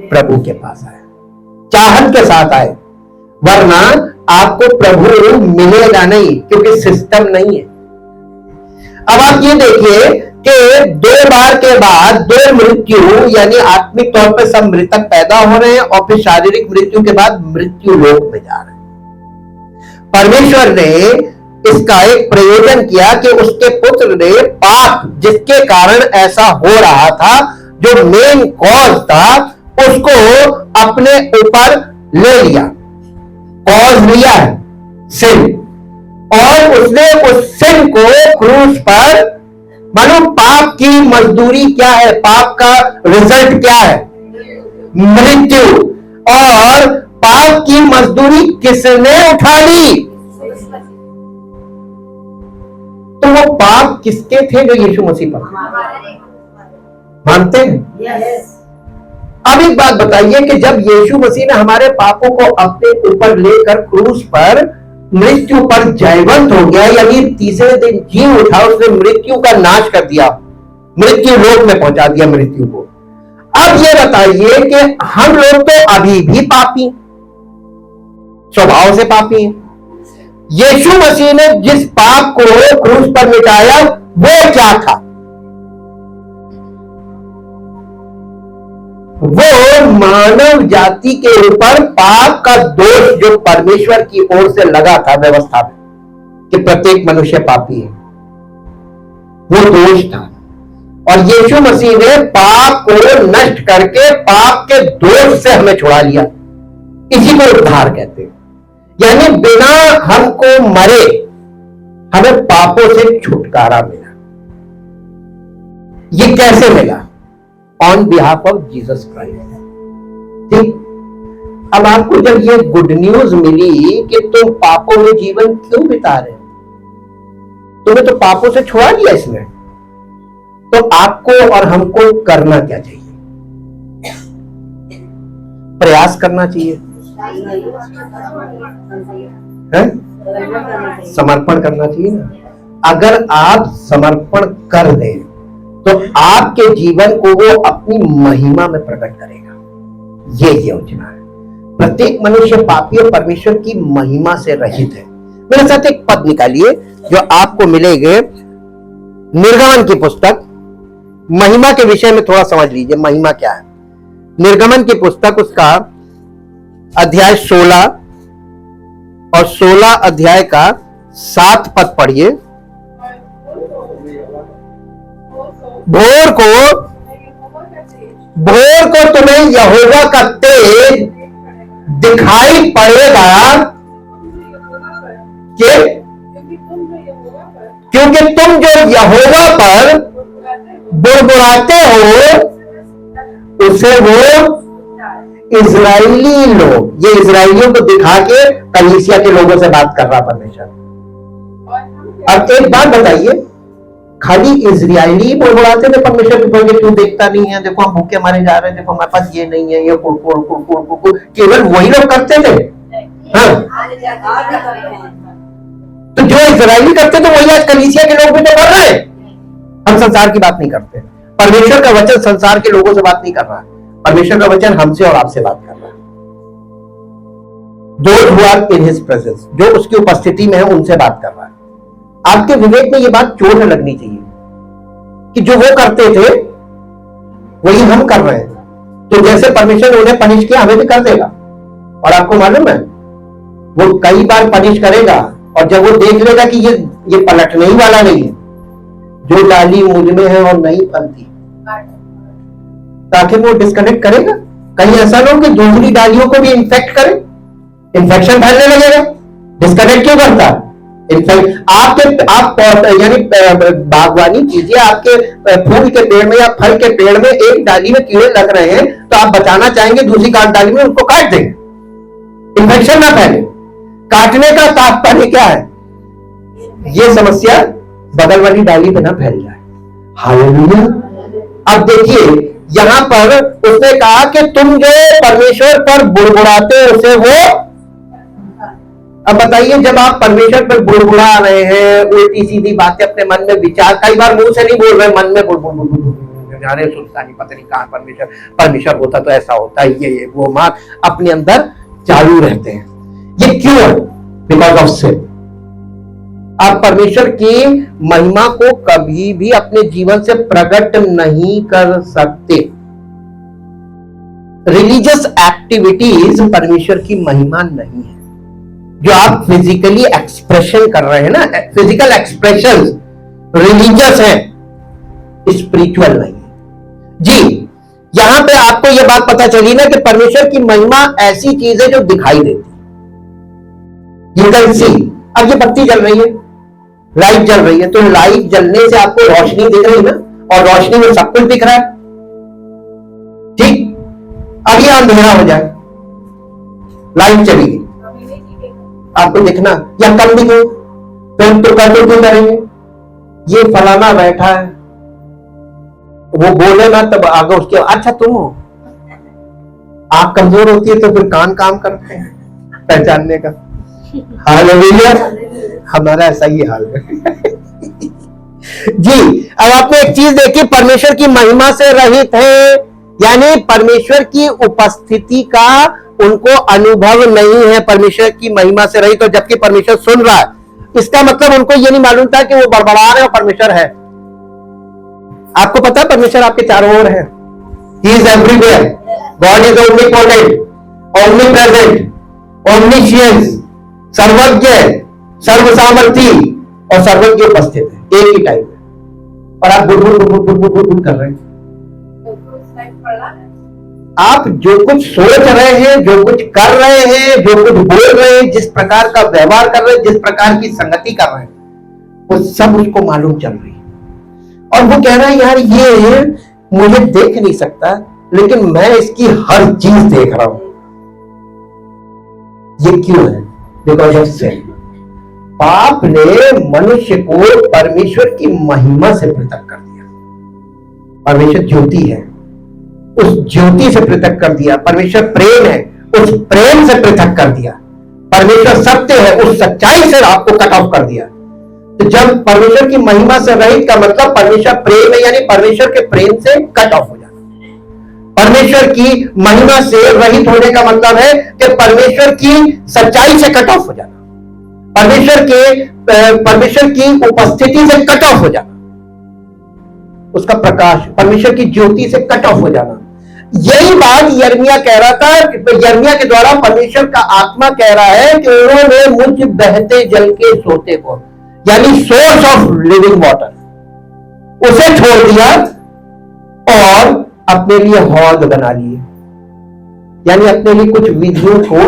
प्रभु के पास आए, चाहत के साथ आए, वरना आपको प्रभु मिलेगा नहीं, क्योंकि सिस्टम नहीं है। अब आप ये देखिए कि 2 बार के बाद 2 मृत्यु, यानी आत्मिक तौर पर सब मृतक पैदा हो रहे हैं और फिर शारीरिक मृत्यु के बाद मृत्यु लोक में जा रहे हैं। परमेश्वर ने इसका एक प्रयोजन किया कि उसके पुत्र ने पाप, जिसके कारण ऐसा हो रहा था, जो मेन कॉज था, उसको अपने ऊपर ले लिया। कॉज लिया है सिन, और उसने उस सिन को क्रूस पर, मालूम पाप की मजदूरी क्या है, पाप का रिजल्ट क्या है, मृत्यु। और पाप की मजदूरी किसने उठा ली? तो वो पाप किसके थे? जो यीशु मसीह पर। मानते हैं? अब एक बात बताइए कि जब यीशु मसीह ने हमारे पापों को अपने ऊपर लेकर क्रूस पर मृत्यु पर जयवंत हो गया, यानी तीसरे दिन जी उठा, उसने मृत्यु का नाश कर दिया, मृत्यु लोक में पहुंचा दिया मृत्यु को। अब ये बताइए कि हम लोग तो अभी भी पापी, स्वभाव से पापी हैं। यीशु मसीह ने जिस पाप को क्रूस पर मिटाया वो क्या था? वो मानव जाति के ऊपर पाप का दोष जो परमेश्वर की ओर से लगा था व्यवस्था में कि प्रत्येक मनुष्य पापी है, वो दोष था। और यीशु मसीह ने पाप को नष्ट करके पाप के दोष से हमें छुड़ा लिया। इसी को उद्धार कहते हैं। यानी बिना हमको मरे हमें पापों से छुटकारा मिला। ये कैसे मिला? On behalf of Jesus Christ. ठीक। अब आपको जब ये गुड न्यूज मिली कि तुम पापों में जीवन क्यों बिता रहे हो, तुम्हें तो पापों से छुड़ा दिया इसने, तो आपको और हमको करना क्या चाहिए? प्रयास करना चाहिए, है? समर्पण करना चाहिए ना। अगर आप समर्पण कर दें तो आपके जीवन को वो अपनी महिमा में प्रकट करेगा। ये योजना है। प्रत्येक मनुष्य पापी और परमेश्वर की महिमा से रहित है। मेरे साथ एक पद निकालिए जो आपको मिलेंगे, निर्गमन की पुस्तक। महिमा के विषय में थोड़ा समझ लीजिए, महिमा क्या है। निर्गमन की पुस्तक, उसका अध्याय 16 और 16 अध्याय का 7 पद पढ़िए। भोर को तुम्हें यहोवा का तेज दिखाई पड़ेगा, क्योंकि तुम जो यहोवा पर बुड़बुड़ाते हो उसे वो इजराइली लोग, ये इजराइलियों को दिखा के कलीसिया के लोगों से बात कर रहा परमेश्वर। अब एक बात बताइए, खाली इजराइली बुड़बुड़ाते थे परमेश्वर के, तू देखता नहीं है, देखो हम भूखे मारे जा रहे हैं, देखो हमारे पास ये नहीं है, ये कुड़, केवल वही लोग करते थे? हाँ, तो जो इजराइली करते तो वही आज कलीसिया के लोग भी तो कर रहे हैं। हम संसार की बात नहीं करते। परमेश्वर का वचन संसार के लोगों से बात नहीं कर रहा है, परमेश्वर का वचन हमसे और आपसे बात कर रहा है। Those who are in his presence, जो उसकी उपस्थिति में है उनसे बात कर रहा है। आपके विवेक में ये बात चोट लगनी चाहिए कि जो वो करते थे वही हम कर रहे हैं, तो जैसे परमेश्वर ने उन्हें पनिश किया हमें भी कर देगा। और आपको मालूम है वो कई बार पनिश करेगा, और जब वो देख लेगा कि ये पलटने ही वाला नहीं है, जो डाली मुझ में है और नहीं फलती, ताकि वो डिस्कनेक्ट करेगा। कहीं ऐसा ना हो कि दूसरी डालियों को भी इन्फेक्ट करे, इन्फेक्शन फैलने लगेगा। डिस्कनेक्ट क्यों करता है? इनफैक्ट आप यानी बागवानी कीजिए, आपके फूल के पेड़ में या फल के पेड़ में एक डाली में कीड़े लग रहे हैं, तो आप बचाना चाहेंगे दूसरी डाली में उसको काट देंगे, इन्फेक्शन ना फैले। काटने का तात्पर्य क्या है? ये समस्या बगल वाली डाली पे ना फैल जाए। हालेलुया। अब देखिए यहां पर उसने कहा कि तुम जो परमेश्वर पर बुड़बुड़ाते हो उसे वो। अब बताइए, जब आप परमेश्वर पर बुड़बुड़ा रहे हैं, उल्टी सीधी बातें अपने मन में विचार, कई बार मुंह से नहीं बोल रहे, मन में जाने सुनता नहीं, पता नहीं कहां परमेश्वर होता तो ऐसा होता, ये वो मार अपने अंदर चालू रहते हैं। ये क्यों है? Because of sin. आप परमेश्वर की महिमा को कभी भी अपने जीवन से प्रकट नहीं कर सकते। रिलीजियस एक्टिविटीज परमेश्वर की महिमा नहीं है। जो आप फिजिकली एक्सप्रेशन कर रहे हैं ना, फिजिकल एक्सप्रेशन रिलीजियस है, स्पिरिचुअल नहीं है। जी, यहां पे आपको यह बात पता चली ना कि परमेश्वर की महिमा ऐसी चीज है जो दिखाई देती। You can see. अब ये बत्ती जल रही है, लाइट जल रही है, तो लाइट जलने से आपको रोशनी दिख रही है ना, और रोशनी में सब कुछ दिख रहा है, ठीक। अब ये अंधेरा हो जाए, लाइट चली गई, आपको दिखना या कम दिखे, तो कहते क्यों करेंगे? ये फलाना बैठा है, वो बोले ना तब आगे उसके अच्छा तुम हो। आंख कमजोर होती है तो फिर कान काम करते हैं पहचानने का। हालेलुया। हमारा ऐसा ही हाल है। जी, अब आपने एक चीज देखी, परमेश्वर की महिमा से रहित है, यानी परमेश्वर की उपस्थिति का उनको अनुभव नहीं है। परमेश्वर की महिमा से रहित, तो जबकि परमेश्वर सुन रहा है, इसका मतलब उनको ये नहीं मालूम था कि वो बड़बड़ा रहे और परमेश्वर है। आपको पता है परमेश्वर आपके चारों ओर है। He is everywhere. God is omnipotent, omnipresent, omniscience, सर्वज्ञ, सर्वसामर्थी और सर्वज्ञ उपस्थित है एक ही टाइम में। और आप गुड़ कर रहे हैं। आप जो कुछ सोच रहे हैं, जो कुछ कर रहे हैं, जो कुछ बोल रहे हैं, जिस प्रकार का व्यवहार कर रहे हैं, जिस प्रकार की संगति कर रहे हैं, वो सब उसको मालूम चल रही है। और वो कह रहा है यार ये मुझे देख नहीं सकता, लेकिन मैं इसकी हर चीज देख रहा हूं। ये क्यों है? Because of sin. पाप ने मनुष्य को परमेश्वर की महिमा से पृथक कर दिया। परमेश्वर ज्योति है, उस ज्योति से पृथक कर दिया। परमेश्वर प्रेम है, उस प्रेम से पृथक कर दिया। परमेश्वर सत्य है, उस सच्चाई से आपको कट ऑफ कर दिया। तो जब परमेश्वर की महिमा से रहित का मतलब परमेश्वर प्रेम है, यानी परमेश्वर के प्रेम से कट ऑफ हो जाना। परमेश्वर की महिमा से रहित होने का मतलब है कि परमेश्वर की सच्चाई से कट ऑफ हो जाना, परमेश्वर की उपस्थिति से कट ऑफ हो जाना, उसका प्रकाश, परमेश्वर की ज्योति से कट ऑफ हो जाना। यही बात यिर्मयाह कह रहा था। यिर्मयाह के द्वारा परमेश्वर का आत्मा कह रहा है कि उन्होंने मुझ बहते जल के सोते को, यानी सोर्स ऑफ लिविंग वाटर, उसे छोड़ दिया और अपने लिए हौद बना लिए, यानी अपने लिए कुछ विधियों को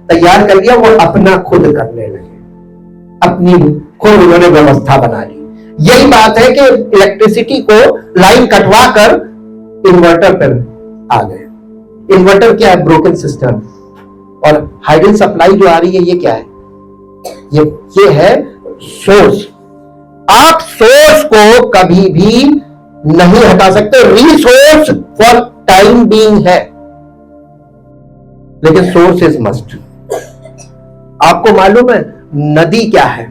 तैयार कर लिया। वो अपना खुद करने लगे, अपनी खुद उन्होंने व्यवस्था बना ली। यही बात है कि इलेक्ट्रिसिटी को लाइन कटवा कर इन्वर्टर पर आ गए। इन्वर्टर क्या है? Broken system. और हाइडल सप्लाई जो आ रही है, ये क्या है? ये है सोर्स। आप सोर्स को कभी भी नहीं हटा सकते। रिसोर्स फॉर टाइम बीइंग है, लेकिन सोर्स इज मस्ट। आपको मालूम है नदी क्या है?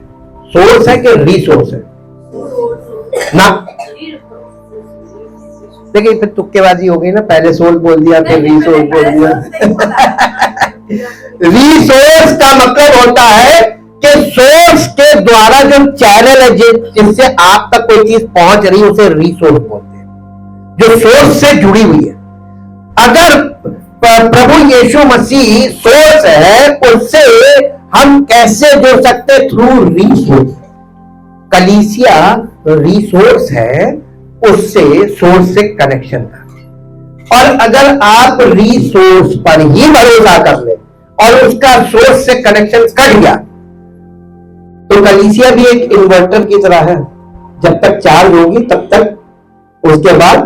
सोर्स है कि रिसोर्स है? ना, देखिए फिर तुक्केबाजी हो गई ना, पहले सोल बोल दिया फिर रिसोर्स बोल दिया। रिसोर्स का मतलब होता है कि सोर्स के द्वारा जो चैनल है जिससे आप तक कोई चीज पहुंच रही है उसे रिसोर्स बोलते हैं, जो सोर्स से जुड़ी हुई है। अगर प्रभु यीशु मसीह सोर्स है, उससे हम कैसे जुड़ सकते? Through resource. कलीसिया रिसोर्स है, उससे सोर्स से कनेक्शन का। और अगर आप रिसोर्स पर ही भरोसा कर ले और उसका सोर्स से कनेक्शन कट गया, तो कलीसिया भी एक इन्वर्टर की तरह है, जब तक चार्ज होगी तब तक, उसके बाद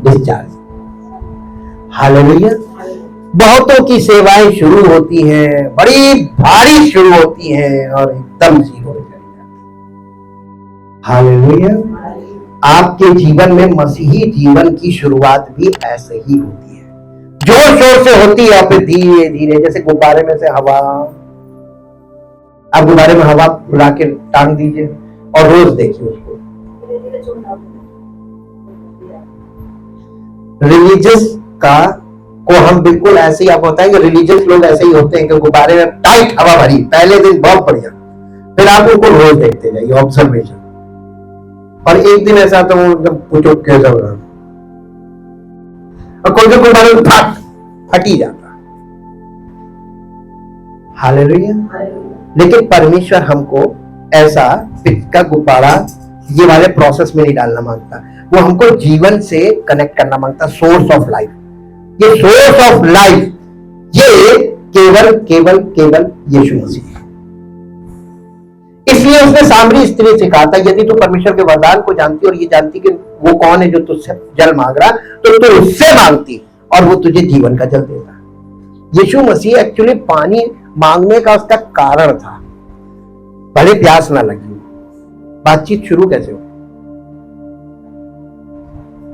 डिस्चार्ज। हालेलुया। बहुतों की सेवाएं शुरू होती हैं, बड़ी भारी शुरू होती हैं और एकदम जीरो हो जाती है। हालेलुया। आपके जीवन में मसीही जीवन की शुरुआत भी ऐसे ही होती है, जोर शोर से होती है, फिर धीरे धीरे, जैसे गुब्बारे में से हवा। आप गुब्बारे में हवा उड़ा के टांग दीजिए और रोज देखिए उसको। रिलीजियस का को हम बिल्कुल ऐसे ही, आप बताएंगे रिलीजियस लोग ऐसे ही होते हैं कि गुब्बारे में टाइट हवा भरी, पहले दिन बहुत बढ़िया, फिर आप उनको रोज देखते जाइए, ऑब्जर्वेशन। और एक दिन ऐसा तो पूछो कैसा हो रहा, और कोई गुब्बारे में फट ही जाता। हालेलुया। लेकिन परमेश्वर हमको ऐसा पिच का गुब्बारा ये वाले प्रोसेस में नहीं डालना मांगता, वो हमको जीवन से कनेक्ट करना मांगता। सोर्स ऑफ लाइफ, ये सोर्स ऑफ लाइफ ये केवल केवल केवल यीशु मसीह है। इसलिए उसने सामरी स्त्री से कहा था, यदि तू परमेश्वर के वरदान को जानती और ये जानती कि वो कौन है जो तुझसे जल मांग रहा, तो तू उससे मांगती और वो तुझे जीवन का जल देता। यीशु मसीह एक्चुअली पानी मांगने का उसका कारण था, भले प्यास ना लगी। बातचीत शुरू कैसे हो?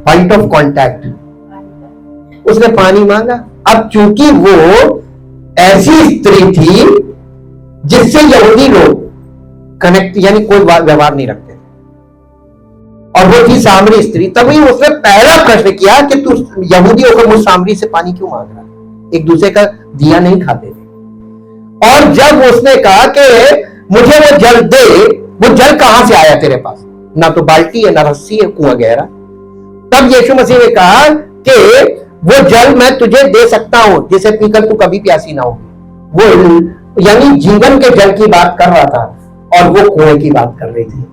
पॉइंट ऑफ कांटेक्ट, उसने पानी मांगा। अब चूंकि वो ऐसी स्त्री थी जिससे यहूदी लोग कनेक्ट यानी कोई व्यवहार नहीं रखते, और वो थी सामरी स्त्री, तभी उसने पहला प्रश्न किया कि तू यहूदी होकर मुझ सामरी से पानी क्यों मांग रहा है? एक दूसरे का दिया नहीं खाते थे। और जब उसने कहा कि मुझे वो जल दे, वो जल कहां से आया तेरे पास? ना तो बाल्टी है, ना रस्सी है, कुआं गहरा। तब यीशु मसीह ने कहा कि वो जल मैं तुझे दे सकता हूं जिसे पीकर तू कभी प्यासी ना होगी। वो यानी जीवन के जल की बात कर रहा था और वो कुएं की बात कर रही थी।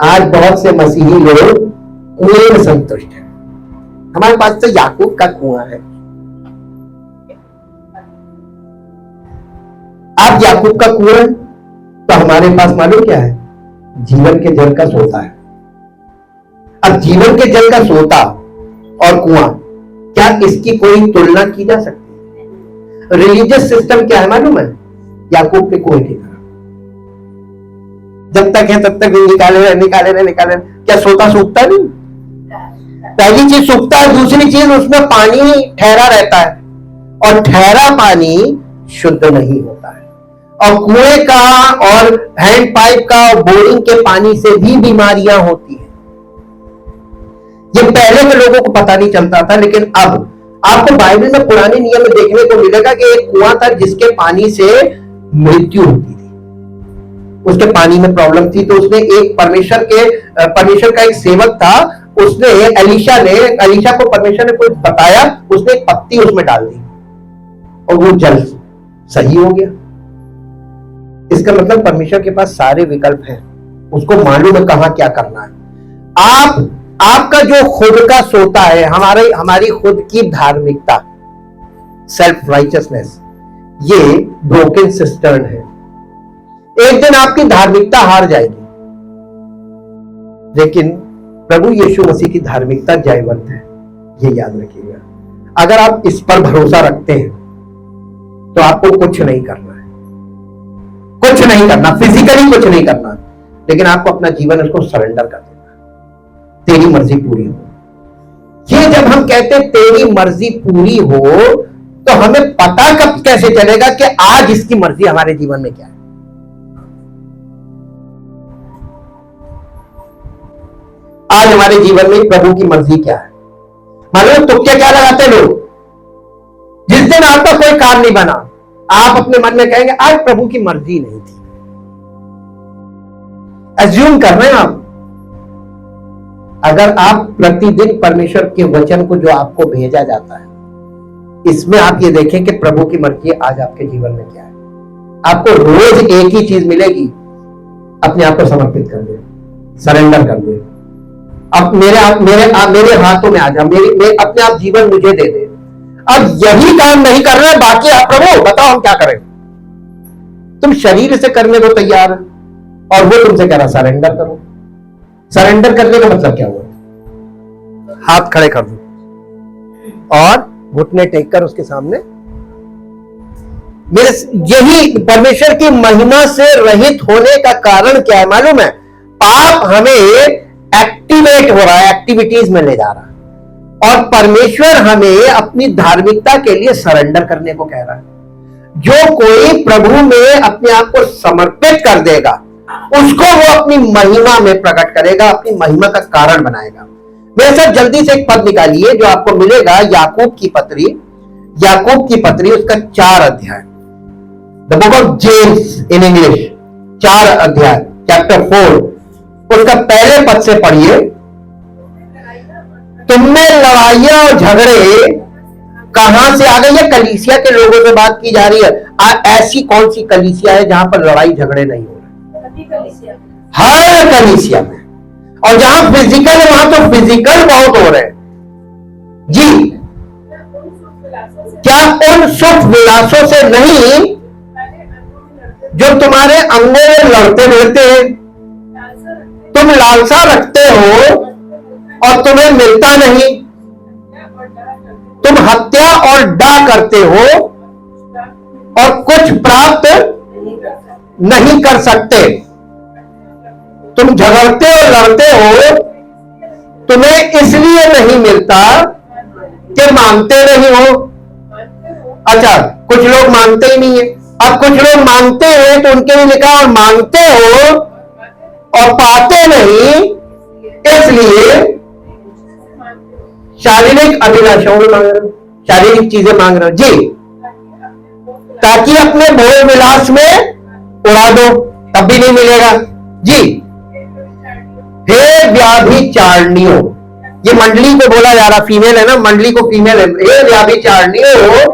आज बहुत से मसीही लोग कुएं में संतुष्ट हैं। हमारे पास तो याकूब का कुआं है। आप याकूब का कुआं है, तो हमारे पास मालूम क्या है? जीवन के जल का सोता है। अब जीवन के जल का सोता और कुआं, क्या इसकी कोई तुलना की जा सकती है? रिलीजियस सिस्टम क्या है मालूम है? याकूब के कुएं की तरह, जब तक है तब तक निकाले रहे। क्या सोता सूखता नहीं? पहली चीज सूखता है, दूसरी चीज उसमें पानी ठहरा रहता है, और ठहरा पानी शुद्ध नहीं होता है। और कुएं का और हैंड पाइप का और बोरिंग के पानी से भी बीमारियां होती हैं। ये पहले के लोगों को पता नहीं चलता था, लेकिन अब आपको बाइबल में पुराने नियम में देखने को मिलेगा कि एक कुआं था जिसके पानी से मृत्यु होती थी, उसके पानी में प्रॉब्लम थी। तो उसने एक परमेश्वर का एक सेवक था, उसने एलिशा को परमेश्वर ने कुछ बताया, उसने एक पत्ती उसमें डाल दी और वो जल सही हो गया। इसका मतलब परमेश्वर के पास सारे विकल्प हैं, उसको मालूम है कहां क्या करना है। आपका जो खुद का सोता है, हमारी खुद की धार्मिकता, सेल्फ राइचियसनेस, ये ब्रोकन सिस्टर्न है। एक दिन आपकी धार्मिकता हार जाएगी, लेकिन प्रभु यीशु मसीह की धार्मिकता जयवंत है, ये याद रखिएगा। अगर आप इस पर भरोसा रखते हैं तो आपको कुछ नहीं करना है, कुछ नहीं करना, फिजिकली कुछ नहीं करना, लेकिन आपको अपना जीवन उसको सरेंडर कर देना। तेरी मर्जी पूरी हो। ये जब हम कहते हैं तेरी मर्जी पूरी हो, तो हमें पता कब कैसे चलेगा कि आज इसकी मर्जी हमारे जीवन में क्या है? आज हमारे जीवन में प्रभु की मर्जी क्या है? मालूम तुक्के क्या लगाते लोग? जिस दिन आपका कोई काम नहीं बना, आप अपने मन में कहेंगे आज प्रभु की मर्जी नहीं थी। एज्यूम कर रहे हैं आप। अगर आप प्रतिदिन परमेश्वर के वचन को जो आपको भेजा जाता है, इसमें आप ये देखें कि प्रभु की मर्जी आज आपके जीवन में क्या है। आपको रोज एक ही चीज मिलेगी, अपने आप को समर्पित कर दे, सरेंडर कर दे। अब मेरे हाथों में आ जा, अपने आप जीवन मुझे दे दे। अब यही काम नहीं कर रहे, बाकी आप प्रभु बताओ हम क्या करें। तुम शरीर से करने को तैयार है और वो तुमसे कह रहा सरेंडर करो। सरेंडर करने का मतलब क्या हुआ? हाथ खड़े कर दो और घुटने टेक कर उसके सामने। यही परमेश्वर की महिमा से रहित होने का कारण क्या है मालूम है? पाप हमें एक्टिवेट हो रहा है, एक्टिविटीज में ले जा रहा है, और परमेश्वर हमें अपनी धार्मिकता के लिए सरेंडर करने को कह रहा है। जो कोई प्रभु में अपने आप को समर्पित कर देगा, उसको वो अपनी महिमा में प्रकट करेगा, अपनी महिमा का कारण बनाएगा। मेरे साथ जल्दी से एक पद निकालिए जो आपको मिलेगा याकूब की पत्री उसका 4 अध्याय, the book of James in English, 4 अध्याय, चैप्टर 4, उसका पहले पद से पढ़िए। तुमने लड़ाइयां और झगड़े कहां से आ गई? ये कलीसिया के लोगों से बात की जा रही है। ऐसी कौन सी कलीसिया है जहां पर लड़ाई झगड़े नहीं हो रहे? हर कलीसिया में। और जहां फिजिकल है वहां तो फिजिकल बहुत हो रहे हैं जी। क्या उन सुख विलासों से नहीं जो तुम्हारे अंगों में लड़ते भिड़ते हैं? तुम लालसा रखते हो और तुम्हें मिलता नहीं। तुम हत्या और डाह करते हो और कुछ प्राप्त नहीं कर सकते। तुम झगड़ते और लड़ते हो, तुम्हें इसलिए नहीं मिलता कि मांगते नहीं हो। अच्छा, कुछ लोग मांगते ही नहीं है। अब कुछ लोग मांगते हैं तो उनके लिए लिखा और मांगते हो और पाते नहीं, इसलिए शारीरिक अभिलाषाओं में मांग रहे हो, शारीरिक चीजें मांग रहे हो जी, ताकि अपने भोग विलास में उड़ा दो, तब भी नहीं मिलेगा जी। हे व्याभिचारिणियों, ये मंडली को बोला जा रहा, फीमेल है ना, मंडली को फीमेल है। हे व्याभिचारिणियों,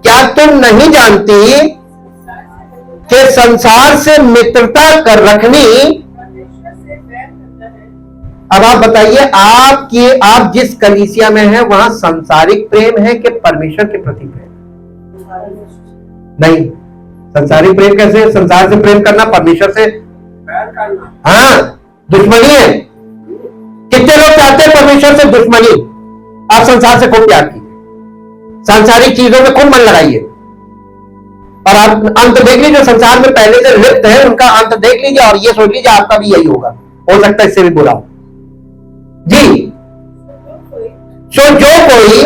क्या तुम नहीं जानती कि संसार से मित्रता कर रखनी? अब आप बताइए, आप जिस कलीसिया में हैं वहां सांसारिक प्रेम है कि परमेश्वर के प्रति प्रेम? नहीं। सांसारिक प्रेम कैसे? संसार से प्रेम करना, परमेश्वर से हाँ दुश्मनी है। कितने लोग चाहते हैं परमेश्वर से दुश्मनी? आप संसार से खूब प्यार कीजिए, सांसारिक चीजों में खूब मन लगाइए, और आप अंत देख लीजिए। संसार में पहले से लिप्त है उनका अंत देख लीजिए और ये सोच लीजिए आपका भी यही होगा। हो सकता है इससे भी बुरा हो जी। सो जो कोई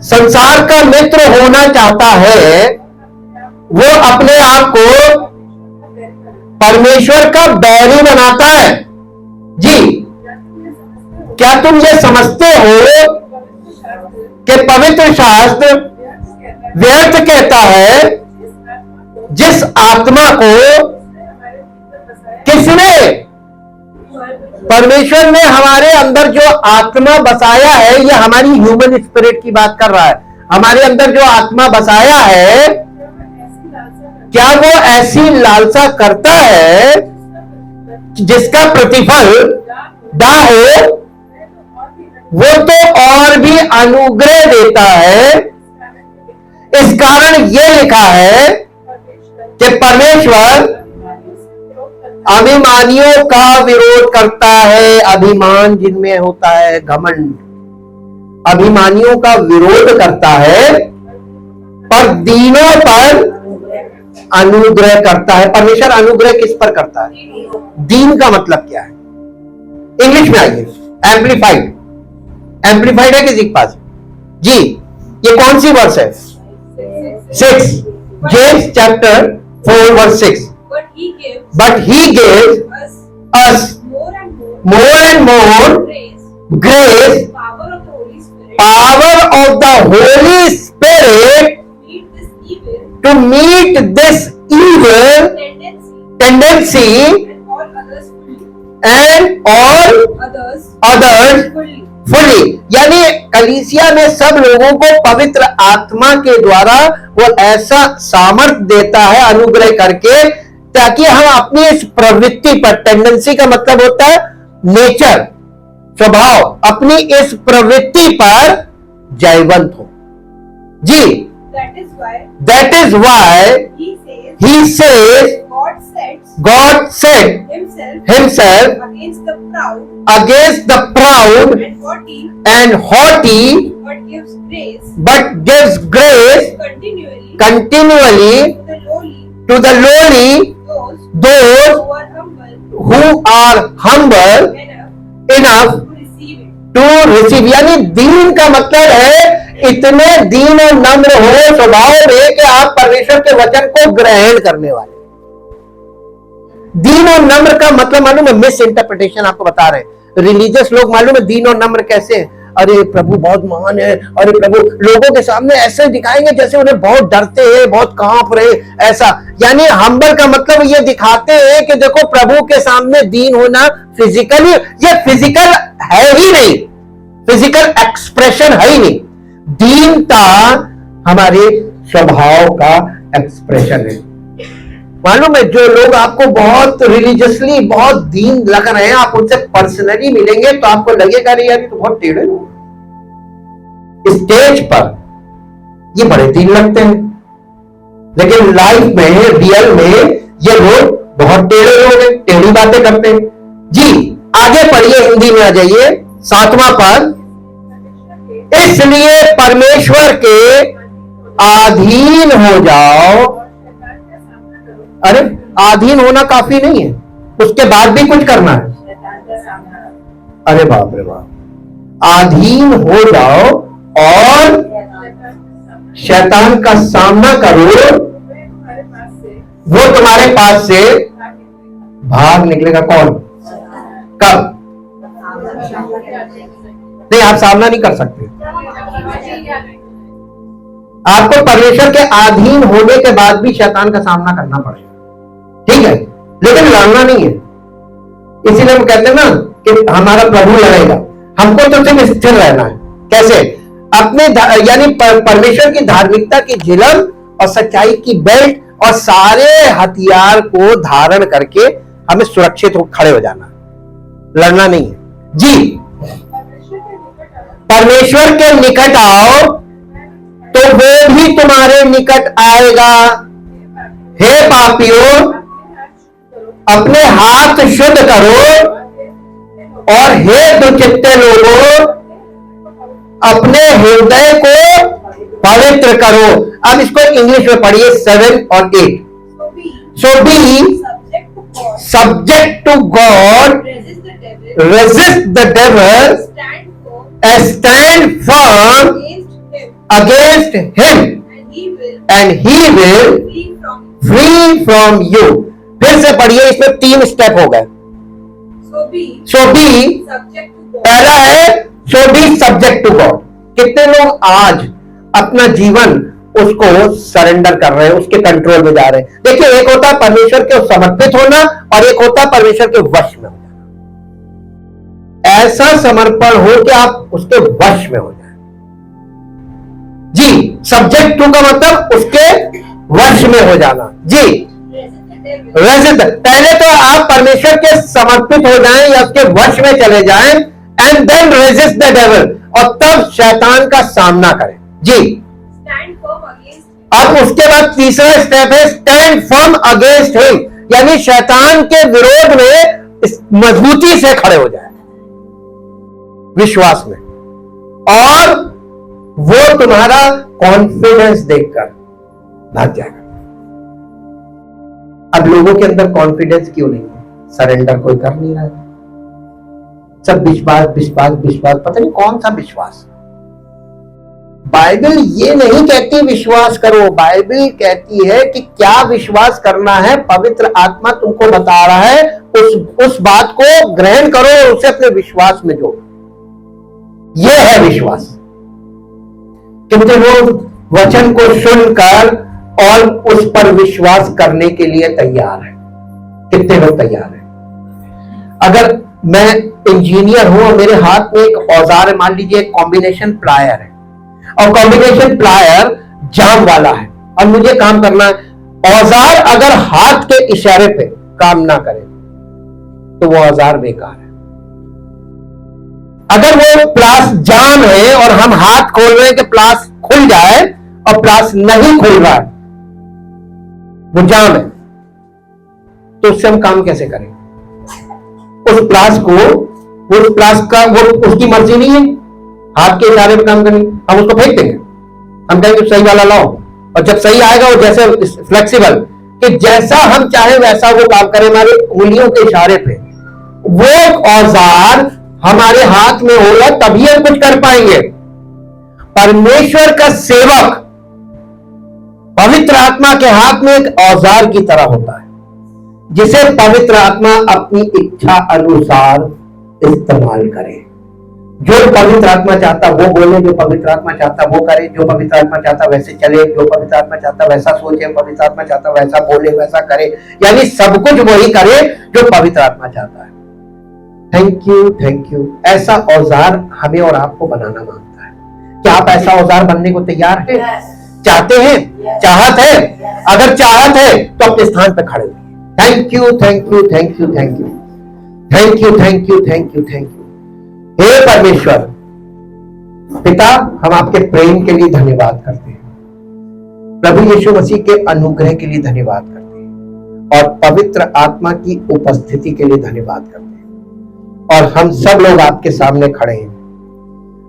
संसार का मित्र होना चाहता है वो अपने आप को परमेश्वर का बैरी बनाता है जी। क्या तुम ये समझते हो कि पवित्र शास्त्र व्यर्थ कहता है जिस आत्मा को किसने? परमेश्वर ने हमारे अंदर जो आत्मा बसाया है, ये हमारी ह्यूमन स्पिरिट की बात कर रहा है। हमारे अंदर जो आत्मा बसाया है, क्या वो ऐसी लालसा करता है जिसका प्रतिफल दाह हो? वो तो और भी अनुग्रह देता है। इस कारण ये लिखा है कि परमेश्वर अभिमानियों का विरोध करता है। अभिमान जिनमें होता है, घमंड, अभिमानियों का विरोध करता है, पर दीनों पर अनुग्रह करता है। परमेश्वर अनुग्रह किस पर करता है? दीन का मतलब क्या है? इंग्लिश में आइए, एम्प्लीफाइड। एम्प्लीफाइड है किसी के पास जी? ये कौन सी वर्स है? 6, James chapter 4 verse 6। But he gives us more and more grace, power of the Holy Spirit power of the Holy Spirit to meet this evil to meet this evil tendency tendency and all others fully. fully। यानी कलीसिया में सब लोगों को पवित्र आत्मा के द्वारा वो ऐसा सामर्थ्य देता है अनुग्रह करके, ताकि हम अपनी इस प्रवृत्ति पर, टेंडेंसी का मतलब होता है नेचर, स्वभाव, अपनी इस प्रवृत्ति पर जयवंत हो। जी, That is why he says God set himself against the proud against the proud and haughty, and haughty, but gives grace continually continually to the lowly, those those who are humble who are humble enough enough to receive it. To receive. यानी दीन का मतलब है इतने दीन और नम्र हो स्वभाव में कि आप परमेश्वर के वचन को ग्रहण करने वाले। दीन और नम्र का मतलब मालूम है, मिस इंटरप्रिटेशन आपको बता रहे हैं। रिलीजियस लोग मालूम है दीन और नम्र कैसे है, अरे प्रभु बहुत महान है, अरे प्रभु लोगों के सामने ऐसे दिखाएंगे जैसे उन्हें बहुत डरते हैं, बहुत कांप रहे, ऐसा। यानी हम्बल का मतलब ये दिखाते हैं कि देखो प्रभु के सामने दीन होना फिजिकली, ये फिजिकल है ही नहीं, फिजिकल एक्सप्रेशन है ही नहीं। दीनता हमारे स्वभाव का एक्सप्रेशन है। मालूम है जो लोग आपको बहुत रिलीजियसली बहुत दीन लग रहे हैं, आप उनसे पर्सनली मिलेंगे तो आपको लगेगा नहीं यार ये तो बहुत टेढ़े लोग, स्टेज पर ये बड़े दीन लगते हैं, लेकिन लाइफ में रियल में ये लोग बहुत टेढ़े लोग हैं, टेढ़ी बातें करते हैं। जी आगे पढ़िए, हिंदी में आ जाइए, 7वां पद। इसलिए परमेश्वर के अधीन हो जाओ। अरे अधीन होना काफी नहीं है, उसके बाद भी कुछ करना है। अरे बाप रे बाप, अधीन हो जाओ और शैतान का सामना करो, वो तुम्हारे पास से भाग निकलेगा। कौन? कब? नहीं, आप सामना नहीं कर सकते। आपको परमेश्वर के अधीन होने के बाद भी शैतान का सामना करना पड़ेगा, ठीक है, लेकिन लड़ना नहीं है। इसीलिए हम कहते हैं ना कि हमारा प्रभु लड़ेगा, हमको तो सिर्फ स्थिर रहना है। कैसे? अपने यानी परमेश्वर की धार्मिकता की झिलम और सच्चाई की बेल्ट और सारे हथियार को धारण करके हमें सुरक्षित खड़े हो जाना, लड़ना नहीं है। जी, परमेश्वर के निकट आओ तो वो भी तुम्हारे निकट आएगा। हे पापियों, अपने हाथ शुद्ध करो, और हे दुचित्ते लोगों, अपने हृदय को पवित्र करो। अब इसको इंग्लिश में पढ़िए 7 और 8। So be subject to God, resist the devil, stand firm against him, and he will free from you। फिर से पढ़िए, इसमें 3 स्टेप हो गए। So be पहला है so be subject to God। कितने लोग आज अपना जीवन उसको सरेंडर कर रहे हैं, उसके कंट्रोल में जा रहे हैं। देखिए, एक होता है परमेश्वर के समर्पित होना और एक होता है परमेश्वर के वश में हो जाना। ऐसा समर्पण हो कि आप उसके वश में हो जाए। जी, सब्जेक्ट टू का मतलब उसके वश में हो जाना। जी, रेजिस्ट, पहले तो आप परमेश्वर के समर्पित हो जाएं या उसके वश में चले जाएं, and then resist the devil, और तब शैतान का सामना करें। जी, अब उसके बाद तीसरा स्टेप है स्टैंड फर्म अगेंस्ट हिम, यानी शैतान के विरोध में मजबूती से खड़े हो जाए विश्वास में, और वो तुम्हारा कॉन्फिडेंस देखकर भाग जाएगा। अब लोगों के अंदर कॉन्फिडेंस क्यों नहीं है? सरेंडर कोई कर नहीं रहा है, सब विश्वास विश्वास विश्वास, पता नहीं कौन सा विश्वास। बाइबल ये नहीं कहती विश्वास करो, बाइबल कहती है कि क्या विश्वास करना है, पवित्र आत्मा तुमको बता रहा है, उस बात को ग्रहण करो और उसे अपने विश्वास में जोड़ो। यह है विश्वास। कितने लोग वचन को सुनकर और उस पर विश्वास करने के लिए तैयार है? कितने लोग तैयार हैं? अगर मैं इंजीनियर हूं और मेरे हाथ में एक औजार है, मान लीजिए एक कॉम्बिनेशन प्लायर है, और कॉम्बिनेशन प्लायर जाम वाला है और मुझे काम करना है, औजार अगर हाथ के इशारे पे काम ना करे तो वो औजार बेकार है। अगर वो प्लास जाम है और हम हाथ खोल रहे हैं कि प्लास खुल जाए और प्लास नहीं खुल रहा है, वो जाम है, तो उससे हम काम कैसे करेंगे? उस प्लास को, उस प्लास का वो उसकी मर्जी नहीं है, हाथ के इशारे पे काम करेंगे, हम उसको फेंक देंगे, हम कहेंगे सही वाला लाओ, और जब सही आएगा वो जैसे फ्लेक्सिबल कि जैसा हम चाहे वैसा वो काम करे हमारे उंगलियों के इशारे पे। वो औजार हमारे हाथ में होगा तभी हम कुछ कर पाएंगे। परमेश्वर का सेवक पवित्र आत्मा के हाथ में एक औजार की तरह होता है, जिसे पवित्र आत्मा अपनी इच्छा अनुसार इस्तेमाल करे। जो पवित्र आत्मा चाहता वो बोले, जो पवित्र आत्मा चाहता वो करे, जो पवित्र आत्मा चाहता वैसे चले, जो पवित्र आत्मा चाहता वैसा सोचे, पवित्र आत्मा चाहता वैसा बोले वैसा करे, यानी सब कुछ वही करे जो पवित्र आत्मा चाहता है। Thank you. ऐसा औजार हमें और आपको बनाना मांगता है। क्या आप ऐसा औजार बनने को तैयार हैं? चाहते हैं? चाहत है? अगर चाहत है तो अपने स्थान पर खड़े होइए। Thank you. हे परमेश्वर पिता, हम आपके प्रेम के लिए धन्यवाद करते हैं, प्रभु यीशु मसीह के अनुग्रह के लिए धन्यवाद करते हैं, और पवित्र आत्मा की उपस्थिति के लिए धन्यवाद करते हैं। और हम सब लोग आपके सामने खड़े हैं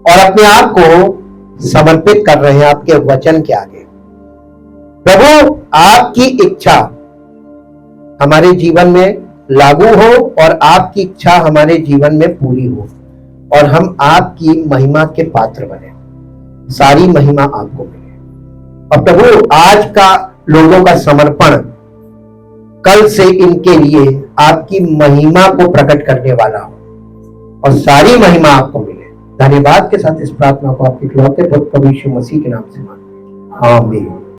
और अपने आप को समर्पित कर रहे हैं आपके वचन के आगे। प्रभु, आपकी इच्छा हमारे जीवन में लागू हो और आपकी इच्छा हमारे जीवन में पूरी हो, और हम आपकी महिमा के पात्र बने, सारी महिमा आपको मिले। और प्रभु, आज का लोगों का समर्पण कल से इनके लिए आपकी महिमा को प्रकट करने वाला हो, और सारी महिमा आपको मिले। धन्यवाद के साथ इस प्रार्थना को आपके इकलौते पुत्र प्रभु यीशु मसीह के नाम से मांगते हैं, आमीन।